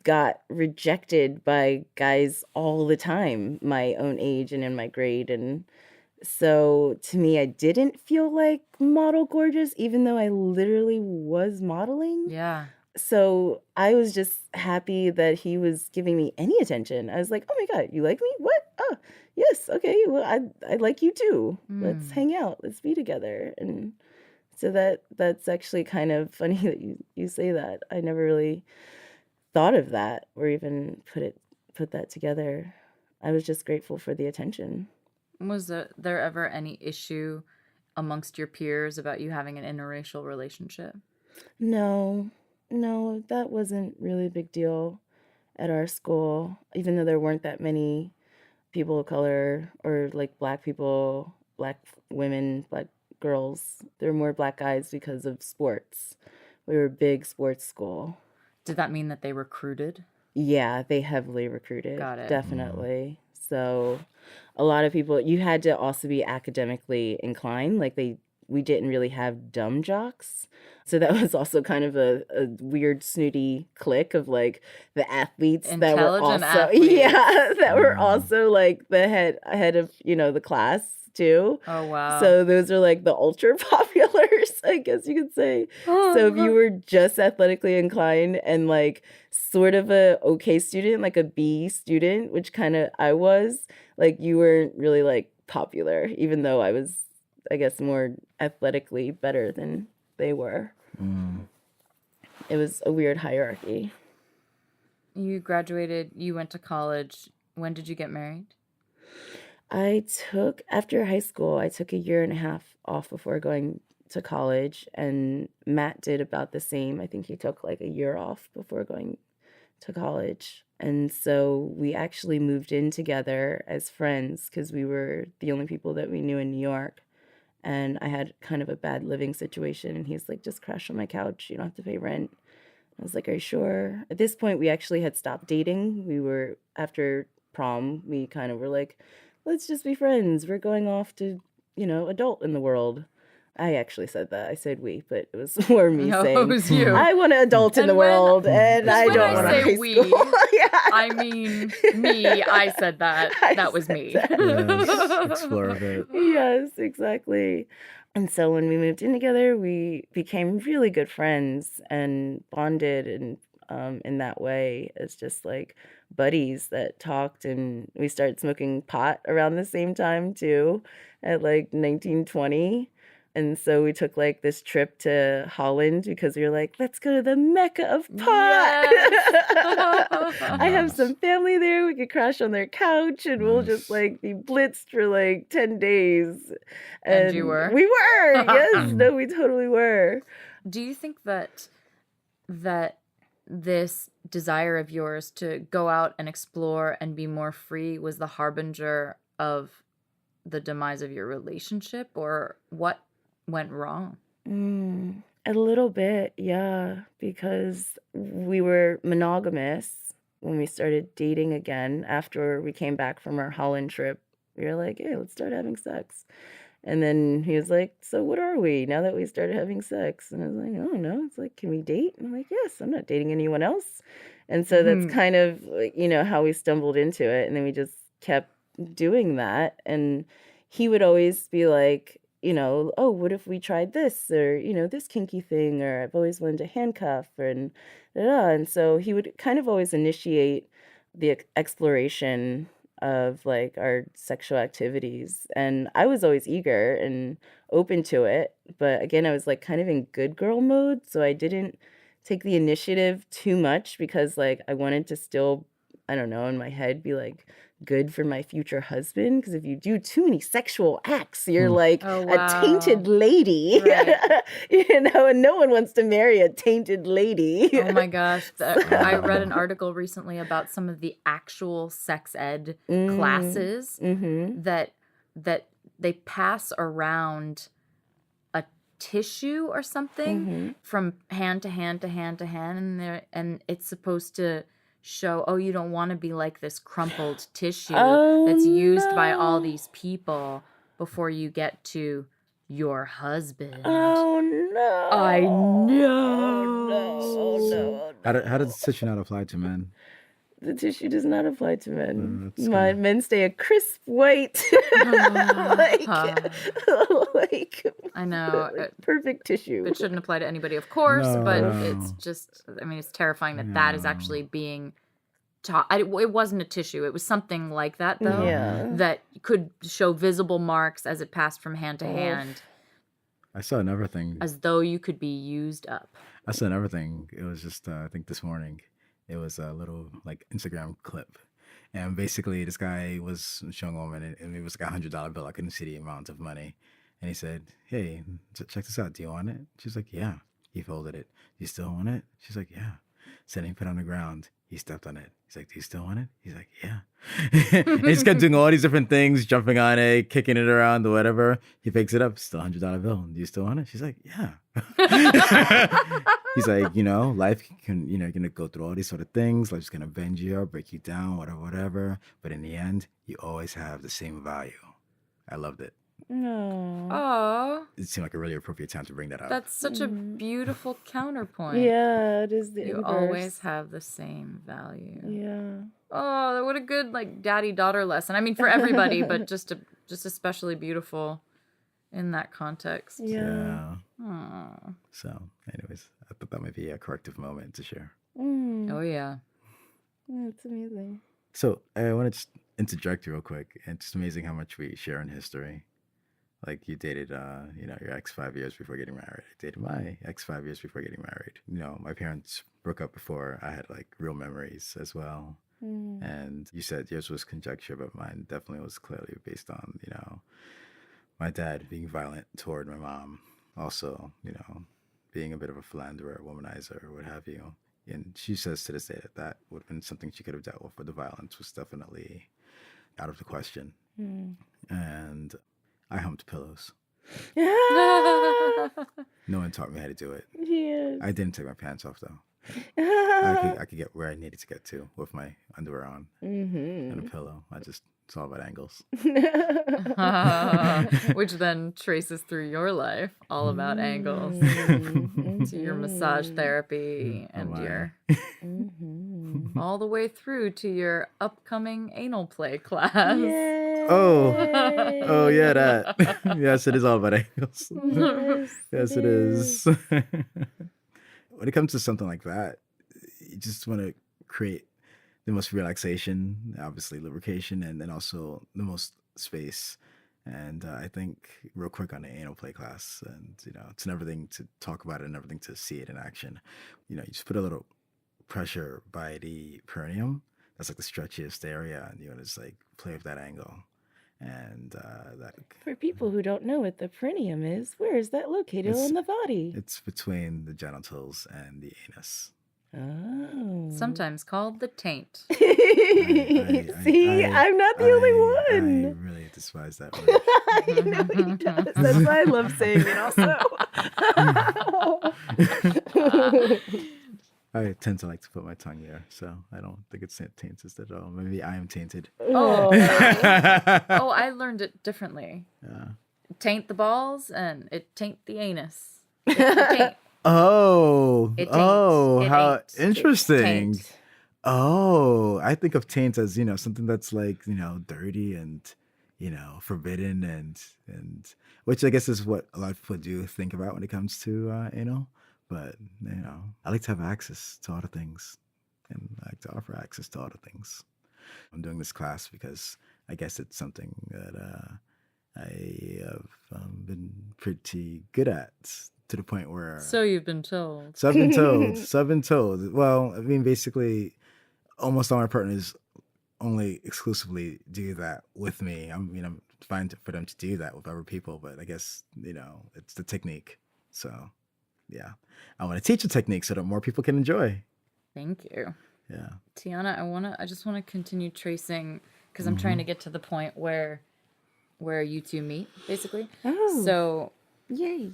got rejected by guys all the time, my own age and in my grade. And so to me, I didn't feel like model gorgeous, even though I literally was modeling. Yeah. So I was just happy that he was giving me any attention. I was like, "Oh my God, you like me? What? Oh, yes. Okay. Well, I like you too. Let's hang out. Let's be together." And so that's actually kind of funny that you say that. I never really thought of that or even put that together. I was just grateful for the attention. Was there ever any issue amongst your peers about you having an interracial relationship? No, that wasn't really a big deal at our school, even though there weren't that many people of color or like black people, black women, black girls. There were more black guys because of sports. We were a big sports school. Did that mean that they recruited? Yeah, they heavily recruited. Got it. Definitely. So a lot of people, you had to also be academically inclined. Like we didn't really have dumb jocks. So that was also kind of a weird snooty clique of like the athletes that were Intelligent also athletes. yeah, that were also like the head of, the class too. Oh, wow. So those are like the ultra populars, I guess you could say. So if you were just athletically inclined and like sort of a okay student, like a B student, which kind of I was, like you weren't really like popular, even though I was, I guess, more athletically better than they were. It was a weird hierarchy. You graduated, you went to college. When did you get married? After high school, I took a year and a half off before going to college, and Matt did about the same. I think he took like a year off before going to college. And so we actually moved in together as friends because we were the only people that we knew in New York. And I had kind of a bad living situation, and he's like, "Just crash on my couch. You don't have to pay rent." I was like, "Are you sure?" At this point, we actually had stopped dating. We were, after prom, we kind of were like, let's just be friends. We're going off to, adult in the world. I actually said that. I said we, but it was more me No, saying, it was you. I want to adult in And the world, and I when don't I want to say high we, school. Yeah. I mean me. I said that. That was me. Yes, explore a bit. Yes, exactly. And so when we moved in together, we became really good friends and bonded, and in that way as just like buddies that talked. And we started smoking pot around the same time too, at like 1920. And so we took like this trip to Holland because we were like, let's go to the Mecca of pot. Yes. I have some family there. We could crash on their couch and we'll just like be blitzed for like 10 days. And you were? We were. Yes. No, we totally were. Do you think that this desire of yours to go out and explore and be more free was the harbinger of the demise of your relationship, or what went wrong? A little bit, yeah, because we were monogamous when we started dating again after we came back from our Holland trip. We were like, hey, let's start having sex. And then he was like, so what are we now that we started having sex? And I was like, I don't know. It's like, can we date? And I'm like, yes, I'm not dating anyone else. And so that's kind of like, how we stumbled into it. And then we just kept doing that. And he would always be like, oh, what if we tried this or, this kinky thing, or I've always wanted to handcuff and and so he would kind of always initiate the exploration of like our sexual activities. And I was always eager and open to it. But again, I was like kind of in good girl mode. So I didn't take the initiative too much because like I wanted to still, I don't know, in my head be like good for my future husband. Because if you do too many sexual acts, you're like a tainted lady, Right. and no one wants to marry a tainted lady. Oh my gosh. I read an article recently about some of the actual sex ed classes that they pass around a tissue or something from hand to hand to hand to hand, and it's supposed to show, oh, you don't want to be like this crumpled tissue that's used by all these people before you get to your husband. Oh no! I know. Oh no! How does the tissue not apply to men? The tissue does not apply to men. That's Men stay a crisp white, like I know. perfect tissue. It shouldn't apply to anybody, of course, but No. it's just, I mean, it's terrifying that is actually being taught. It wasn't a tissue. It was something like that, though, that could show visible marks as it passed from hand to hand, I saw another thing. as though you could be used up. I saw another thing. It was just I think this morning. It was a little like Instagram clip, and basically this guy was showing a woman, and it was like $100 bill. I couldn't see the amount of money, and he said, "Hey, check this out. Do you want it?" She's like, "Yeah." He folded it. "Do you still want it?" She's like, "Yeah." So then he put it on the ground. He stepped on it. He's like, "Do you still want it?" He's like, "Yeah." And he just kept doing all these different things, jumping on it, kicking it around, or whatever. He picks it up, still $100 bill. "Do you still want it?" She's like, "Yeah." He's like, life can, you're gonna go through all these sort of things. Life's gonna bend you up, break you down, whatever. But in the end, you always have the same value. I loved it. No. Oh, It seemed like a really appropriate time to bring that up. that's such a beautiful counterpoint. Yeah, it is the You inverse. always have the same value. Yeah. Oh, what a good like daddy-daughter lesson. I mean, for everybody, but just especially beautiful in that context. Yeah. Aw. So, anyways, I thought that might be a corrective moment to share. Oh yeah. That's amazing. So, I want to just interject real quick. It's amazing how much we share in history. Like you dated, your ex 5 years before getting married. I dated my ex 5 years before getting married. My parents broke up before I had like real memories as well. And you said yours was conjecture, but mine definitely was clearly based on, my dad being violent toward my mom. Also, being a bit of a philanderer, womanizer, what have you. And she says to this day that would have been something she could have dealt with, but the violence was definitely out of the question. And I humped pillows. No one taught me how to do it. Yes. I didn't take my pants off though. I could get where I needed to get to with my underwear on and a pillow. It's all about angles. Which then traces through your life, all about angles, to your massage therapy and your all the way through to your upcoming anal play class. Oh yeah, that. Yes, it is all about angles. Yes, it is. When it comes to something like that, you just want to create the most relaxation, obviously lubrication, and then also the most space. And I think real quick on the anal play class, and it's never thing to talk about it and everything to see it in action. You just put a little pressure by the perineum. That's like the stretchiest area, and you want to just like play with that angle. And that For people who don't know what the perineum is, where is that located on the body? it's between the genitals and the anus. Oh. Sometimes called the taint. See, I'm not the only one. I really despise that word. I know he does. That's why I love saying it also. I tend to like to put my tongue there, so I don't think it's tainted at all. Maybe I am tainted. Oh, I learned it differently. Yeah. taint the balls and it taint the anus. It's the taint. Oh, It taint. oh, It how ain't. interesting. Taint. Oh, I think of taint as, something that's like, dirty and, forbidden and which I guess is what a lot of people do think about when it comes to anal. But, I like to have access to all the things and I like to offer access to all the things. I'm doing this class because I guess it's something that I have been pretty good at to the point where. So you've been told. So I've been told. So I've been told. Well, I mean, basically, almost all my partners only exclusively do that with me. I'm fine for them to do that with other people, but I guess it's the technique. So, yeah, I want to teach a technique so that more people can enjoy. Thank you. Yeah, Tiana, I just want to continue tracing because I'm trying to get to the point where you two meet, basically. Oh. So, Yay.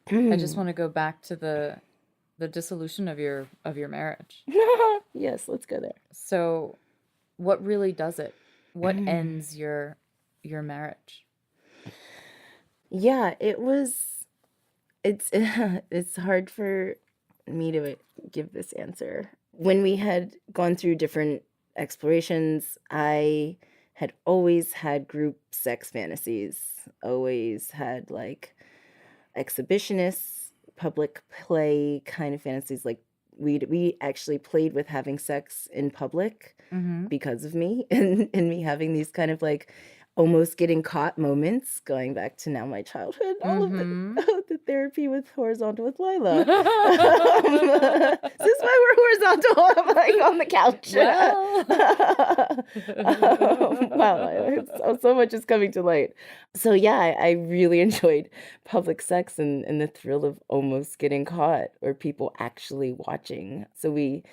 I just want to go back to the dissolution of your marriage. Yes, let's go there. So, what really does it? What ends your marriage? Yeah, it's hard for me to give this answer. When we had gone through different explorations, I had always had group sex fantasies, always had like exhibitionists, public play kind of fantasies. Like we actually played with having sex in public because of me and me having these kind of like almost getting caught moments, going back to now my childhood, all of the therapy with horizontal with Lila. This is why we're horizontal, I'm like on the couch. Wow, Lila, so much is coming to light. So yeah, I really enjoyed public sex and the thrill of almost getting caught or people actually watching. So we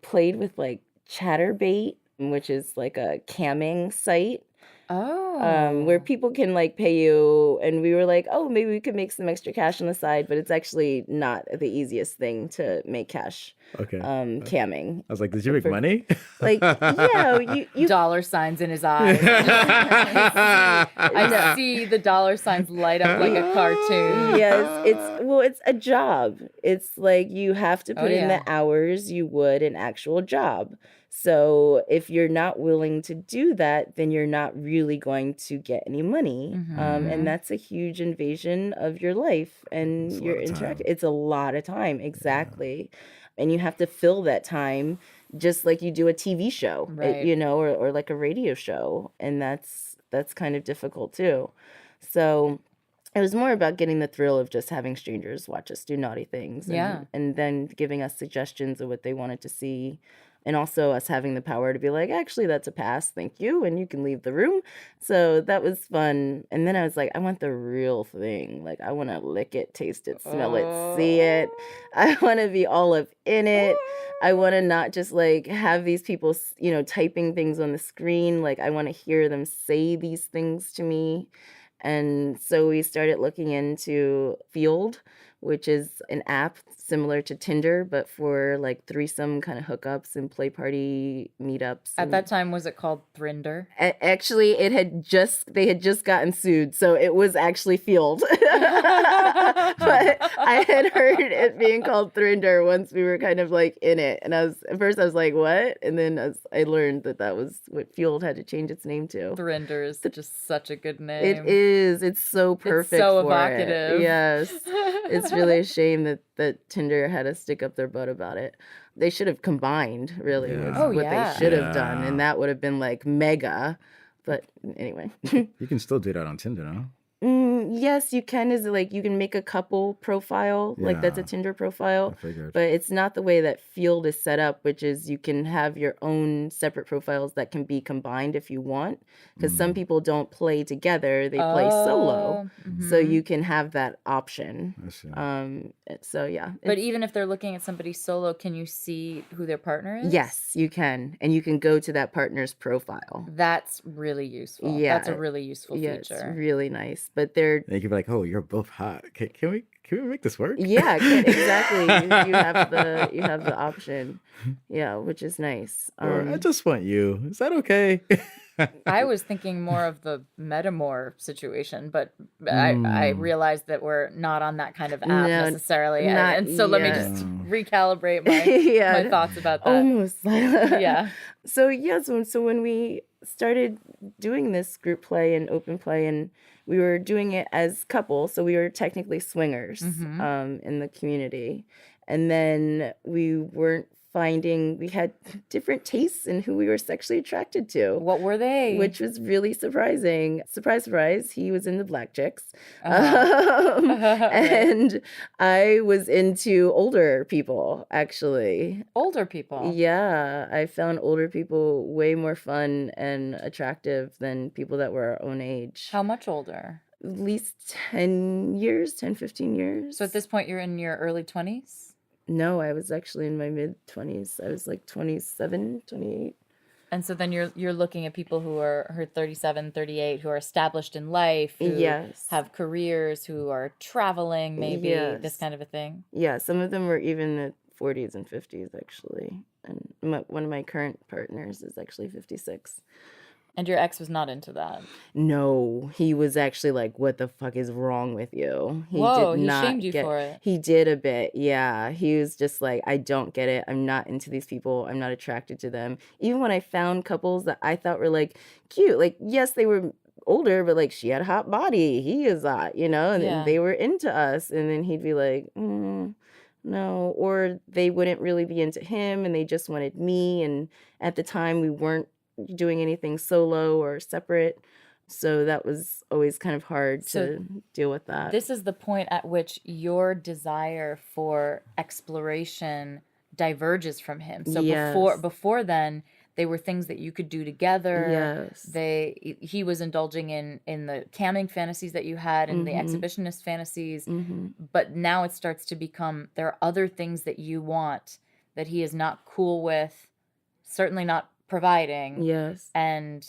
played with like Chatterbait, which is like a camming site. Where people can like pay you, and we were like, oh, maybe we could make some extra cash on the side, but it's actually not the easiest thing to make cash. Okay. Camming. I was like, did you make money? Like, yeah, you dollar signs in his eyes. I see the dollar signs light up like a cartoon. Yes, it's a job. It's like you have to put in the hours you would an actual job. So if you're not willing to do that, then you're not really going to get any money. And that's a huge invasion of your life and your interaction. It's a lot of time. Exactly. Yeah. And you have to fill that time just like you do a TV show, right. Or like a radio show. And that's kind of difficult too. So it was more about getting the thrill of just having strangers watch us do naughty things. And then giving us suggestions of what they wanted to see. And also us having the power to be like, actually, that's a pass. Thank you. And you can leave the room. So that was fun. And then I was like, I want the real thing. Like, I want to lick it, taste it, smell it, see it. I want to be all up in it. I want to not just like have these people, typing things on the screen. Like, I want to hear them say these things to me. And so we started looking into Field, which is an app similar to Tinder, but for like threesome kind of hookups and play party meetups. At that time, was it called Thrinder? Actually, they had just gotten sued, so it was actually Field. But I had heard it being called Thrinder once we were kind of like in it, and at first I was like, what? And then I learned that was what Field had to change its name to. Thrinder is just such a good name. It is. It's so perfect. It's so for evocative. It. Yes. It's really a shame that Tinder had to stick up their butt about it. They should have combined, really, was what they should have done. And that would have been like mega. But anyway. You can still do that on Tinder, no? Yes, you can. Is like you can make a couple profile, like that's a Tinder profile. I figured. But it's not the way that Field is set up, which is you can have your own separate profiles that can be combined if you want. Because some people don't play together; they play solo. So you can have that option. I see. So yeah. But even if they're looking at somebody solo, can you see who their partner is? Yes, you can, and you can go to that partner's profile. That's really useful. Yeah, that's a really useful feature. It's really nice. But there they're And you can be like, oh, you're both hot. Can we make this work? yeah, exactly. You have the option. Yeah, which is nice. Or I just want you. Is that okay? I was thinking more of the metamor situation, but I realized that we're not on that kind of app No, necessarily. not And so let me yet. just recalibrate my, Yeah, my thoughts about that. almost. Yeah. So when we started doing this group play and open play, and we were doing it as couples, so we were technically swingers in the community, and then we had different tastes in who we were sexually attracted to. What were they? Which was really surprising. Surprise, surprise. He was into black chicks. And I was into older people, actually. Older people? Yeah. I found older people way more fun and attractive than people that were our own age. How much older? At least 10 years, 10, 15 years. So at this point, you're in your early 20s? No, I was actually in my mid-20s. I was like 27, 28. And so then you're looking at people who are 37, 38, who are established in life, who Yes. have careers, who are traveling, maybe, Yes. this kind of a thing. Yeah, some of them were even in the 40s and 50s, actually. And one of my current partners is actually 56. And your ex was not into that. No, he was actually like, what the fuck is wrong with you? Whoa, he shamed you for it. He did a bit, yeah. He was just like, I don't get it. I'm not into these people. I'm not attracted to them. Even when I found couples that I thought were like cute, like, yes, they were older, but like she had a hot body. He is hot, and Yeah. they were into us. And then he'd be like, no, or they wouldn't really be into him and they just wanted me. And at the time we weren't doing anything solo or separate, so that was always kind of hard to deal with that. This is the point at which your desire for exploration diverges from him. So Yes. before then, they were things that you could do together. Yes. He was indulging in the camming fantasies that you had and the Mhm. exhibitionist fantasies. Mhm. But now it starts to become, there are other things that you want that he is not cool with, certainly not providing. Yes. And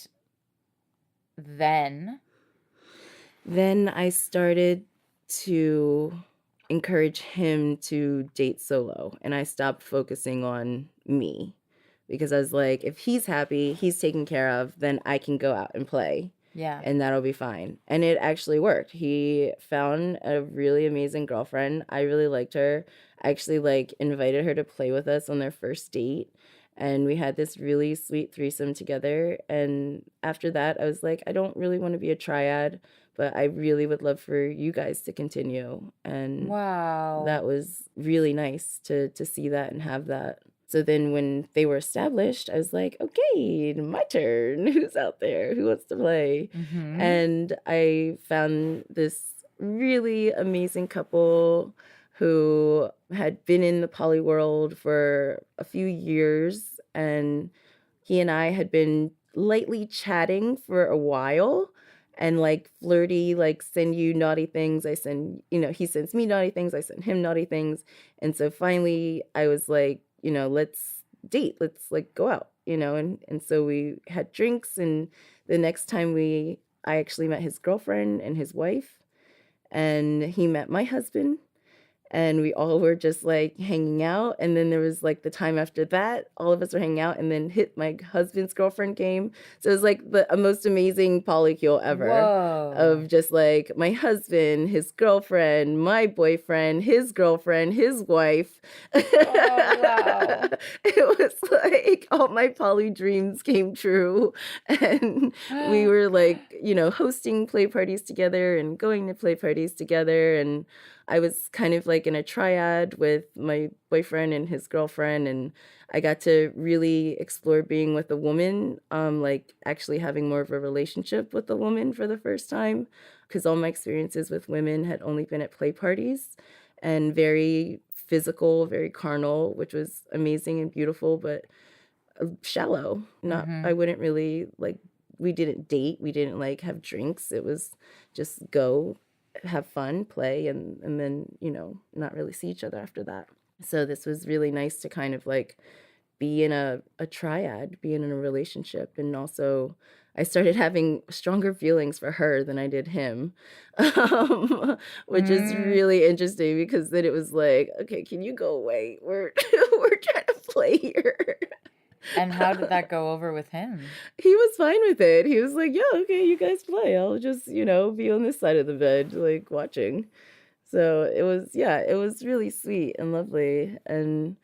then I started to encourage him to date solo, and I stopped focusing on me, because I was like, if he's happy, he's taken care of, then I can go out and play. yeah. And that'll be fine. And it actually worked. He found a really amazing girlfriend. I really liked her. I actually invited her to play with us on their first date. And we had this really sweet threesome together. And after that, I was like, I don't really want to be a triad, but I really would love for you guys to continue. And Wow. that was really nice to see that and have that. So then when they were established, I was like, okay, my turn. Who's out there? Who wants to play? Mhm. And I found this really amazing couple who had been in the poly world for a few years. And he and I had been lightly chatting for a while. And flirty, send you naughty things. I send, he sends me naughty things. I send him naughty things. And so finally I was like, let's date. Let's go out, and so we had drinks. And the next time I actually met his girlfriend and his wife, and he met my husband. And we all were just hanging out. And then there was the time after that, all of us were hanging out, and then my husband's girlfriend came. So it was the most amazing polycule ever. Whoa. Of just my husband, his girlfriend, my boyfriend, his girlfriend, his wife. Oh, wow. It was all my poly dreams came true. And we were hosting play parties together and going to play parties together. And I was kind of in a triad with my boyfriend and his girlfriend, and I got to really explore being with a woman, actually having more of a relationship with a woman for the first time, because all my experiences with women had only been at play parties and very physical, very carnal, which was amazing and beautiful, but shallow. Not, I wouldn't really we didn't date, we didn't have drinks. It was just go, have fun, play, and then not really see each other after that. So this was really nice to kind of be in a triad, being in a relationship. And also I started having stronger feelings for her than I did him, which is really interesting because then it was like, okay, can you go away? We're we're trying to play here. And how did that go over with him? He was fine with it. He was like, yeah, okay, you guys play. I'll just, be on this side of the bed, like watching. So it was really sweet and lovely. And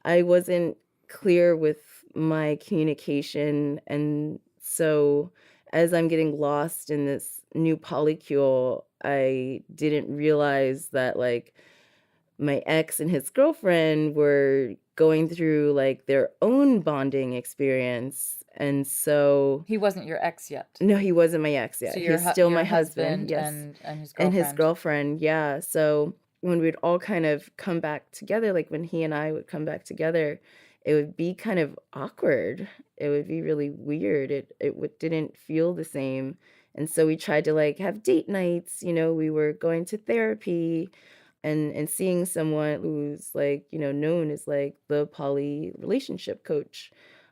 I wasn't clear with my communication. And so as I'm getting lost in this new polycule, I didn't realize that like my ex and his girlfriend were going through like their own bonding experience. And so He wasn't your ex yet. no, he wasn't my ex yet. So He's still my husband. husband Yes. and his girlfriend. And his girlfriend, yeah. So when we'd all kind of come back together, like when he and I would come back together, it would be kind of awkward. It would be really weird. Didn't feel the same. And so we tried to like have date nights, we were going to therapy and seeing someone who's like, known as like the poly relationship coach.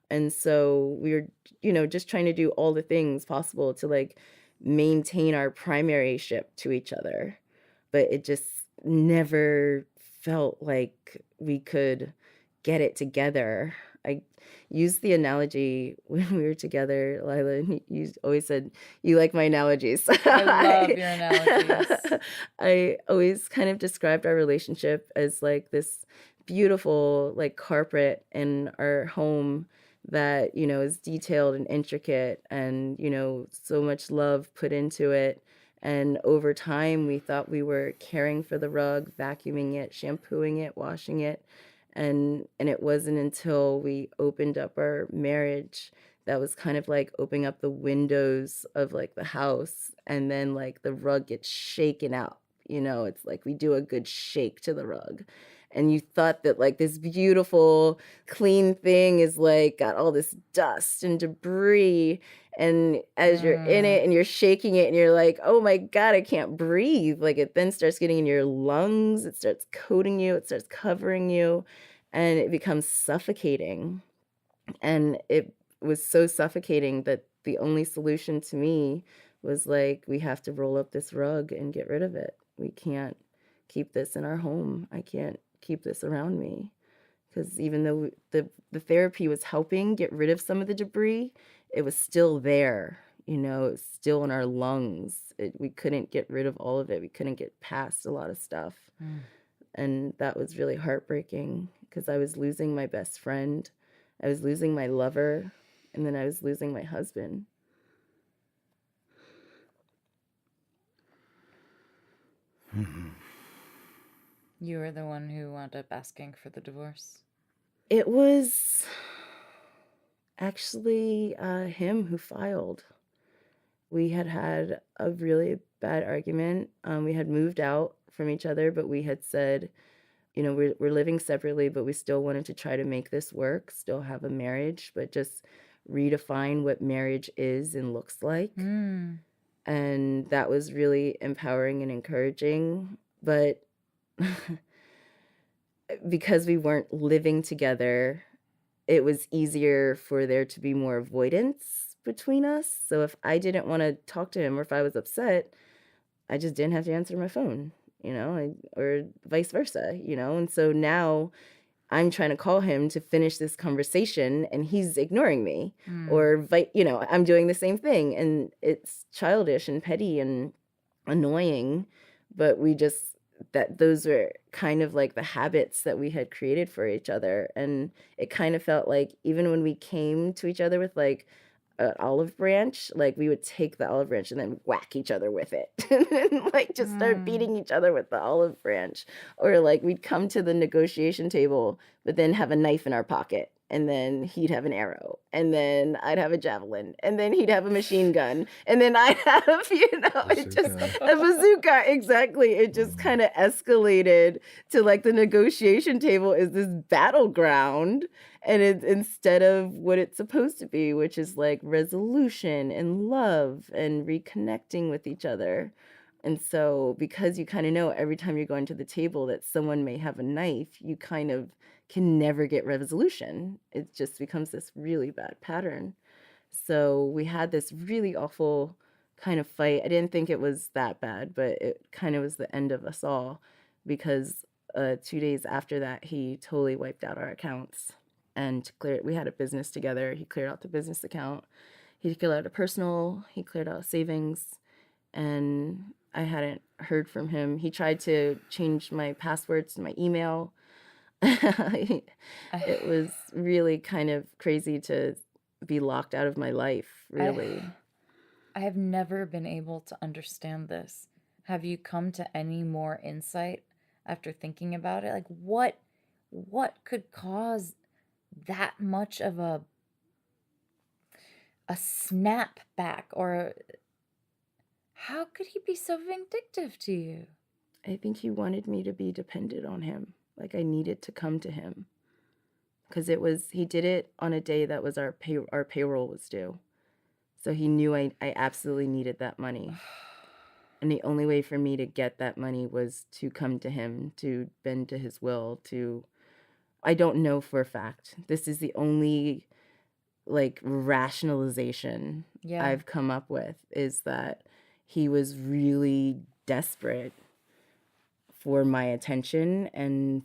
And so we were, just trying to do all the things possible to like maintain our primary ship to each other. But it just never felt like we could get it together. I used the analogy when we were together, Lila, and you always said, you like my analogies. I love your analogies. I always kind of described our relationship as like this beautiful like carpet in our home that, is detailed and intricate and, so much love put into it. And over time, we thought we were caring for the rug, vacuuming it, shampooing it, washing it. And it wasn't until we opened up our marriage that was kind of like opening up the windows of like the house. And then like the rug gets shaken out. It's like we do a good shake to the rug. And you thought that like this beautiful, clean thing is like got all this dust and debris. And as you're in it and you're shaking it and you're like, oh my God, I can't breathe. Like it then starts getting in your lungs. It starts coating you. It starts covering you. And it becomes suffocating. And it was so suffocating that the only solution to me was like, we have to roll up this rug and get rid of it. We can't keep this in our home. I can't keep this around me. Because even though the therapy was helping get rid of some of the debris, it was still there. It was still in our lungs. We couldn't get rid of all of it. We couldn't get past a lot of stuff. And that was really heartbreaking because I was losing my best friend. I was losing my lover. And then I was losing my husband. You were the one who wound up asking for the divorce. It was actually him who filed. We had a really bad argument. We had moved out from each other, but we had said, we're living separately, but we still wanted to try to make this work, still have a marriage, but just redefine what marriage is and looks like. And that was really empowering and encouraging. But because we weren't living together, it was easier for there to be more avoidance between us. So if I didn't want to talk to him or if I was upset, I just didn't have to answer my phone, or vice versa, And so now I'm trying to call him to finish this conversation and he's ignoring me or, I'm doing the same thing. And it's childish and petty and annoying, but those were kind of like the habits that we had created for each other. And it kind of felt like even when we came to each other with like an olive branch, like we would take the olive branch and then whack each other with it and like just start beating each other with the olive branch. Or like we'd come to the negotiation table, but then have a knife in our pocket. And then he'd have an arrow, and then I'd have a javelin, and then he'd have a machine gun, and then I'd have, a bazooka. Exactly. It just kind of escalated to like the negotiation table is this battleground, and it's instead of what it's supposed to be, which is like resolution and love and reconnecting with each other. And so because you kind of know every time you're going to the table that someone may have a knife, you kind of can never get resolution. It just becomes this really bad pattern. So we had this really awful kind of fight. I didn't think it was that bad, but it kind of was the end of us all because 2 days after that, he totally wiped out our accounts and cleared. We had a business together. He cleared out the business account. He cleared out a personal. He cleared out savings, and I hadn't heard from him. He tried to change my passwords to my email. It was really kind of crazy to be locked out of my life, really. I have never been able to understand this. Have you come to any more insight after thinking about it? Like what could cause that much of a snap back, or how could he be so vindictive to you? I think he wanted me to be dependent on him. Like I needed to come to him. Because he did it on a day that was our payroll was due. So he knew I absolutely needed that money. And the only way for me to get that money was to come to him, to bend to his will, I don't know for a fact. This is the only like rationalization I've come up with, is that he was really desperate for my attention and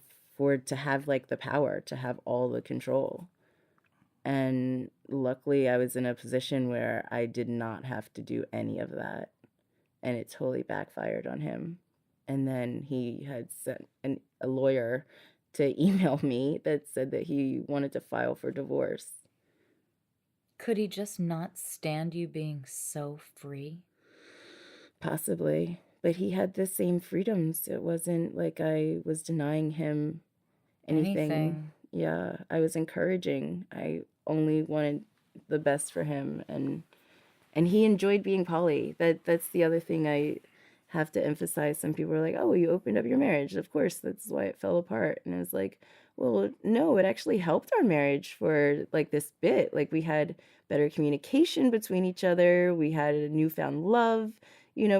to have like the power, to have all the control. And luckily I was in a position where I did not have to do any of that, and it totally backfired on him. And then he had sent a lawyer to email me that said that he wanted to file for divorce. Could he just not stand you being so free? Possibly, but he had the same freedoms. It wasn't like I was denying him anything. Yeah, I was encouraging. I only wanted the best for him, and he enjoyed being poly. That's the other thing I have to emphasize. Some people are like, "Oh, you opened up your marriage. Of course, that's why it fell apart." And I was like, "Well, no, it actually helped our marriage for like this bit. Like we had better communication between each other. We had a newfound love,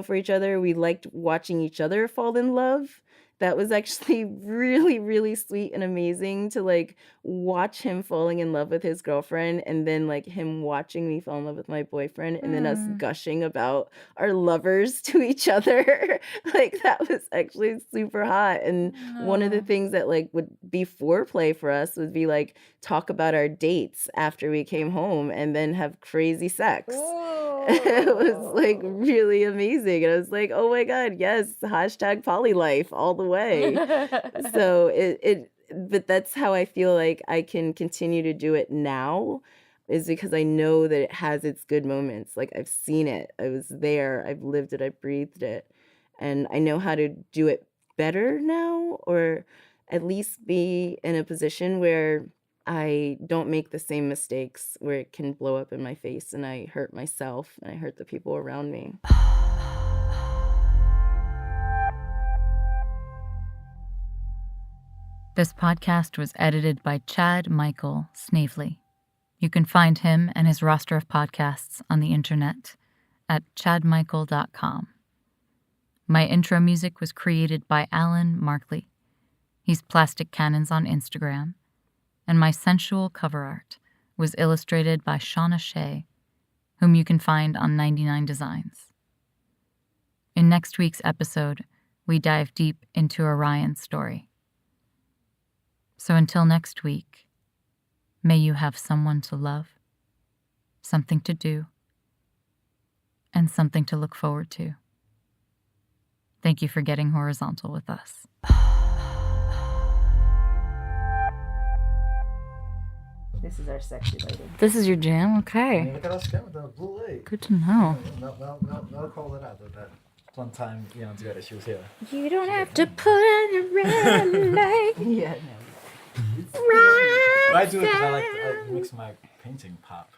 for each other. We liked watching each other fall in love." That was actually really, really sweet and amazing to like watch him falling in love with his girlfriend, and then like him watching me fall in love with my boyfriend, and then us gushing about our lovers to each other. Like that was actually super hot. And one of the things that like would be foreplay for us would be like talk about our dates after we came home and then have crazy sex. It was like really amazing. And I was like, oh my God, yes, hashtag polylife all the way. So but that's how I feel like I can continue to do it now, is because I know that it has its good moments. Like I've seen it, I was there, I've lived it, I breathed it. And I know how to do it better now, or at least be in a position where I don't make the same mistakes where it can blow up in my face and I hurt myself and I hurt the people around me. This podcast was edited by Chad Michael Snavely. You can find him and his roster of podcasts on the internet at chadmichael.com. My intro music was created by Alan Markley. He's Plastic Cannons on Instagram. And my sensual cover art was illustrated by Shauna Shea, whom you can find on 99 Designs. In next week's episode, we dive deep into Orion's story. So until next week, may you have someone to love, something to do, and something to look forward to. Thank you for getting horizontal with us. This is our sexy lady. This is your jam? Okay. Look at us go with the blue light. Good to know. No call that out. That one time, together, she was here. You don't have to put on your red light. Yeah, no. I do it because I mix my painting pop.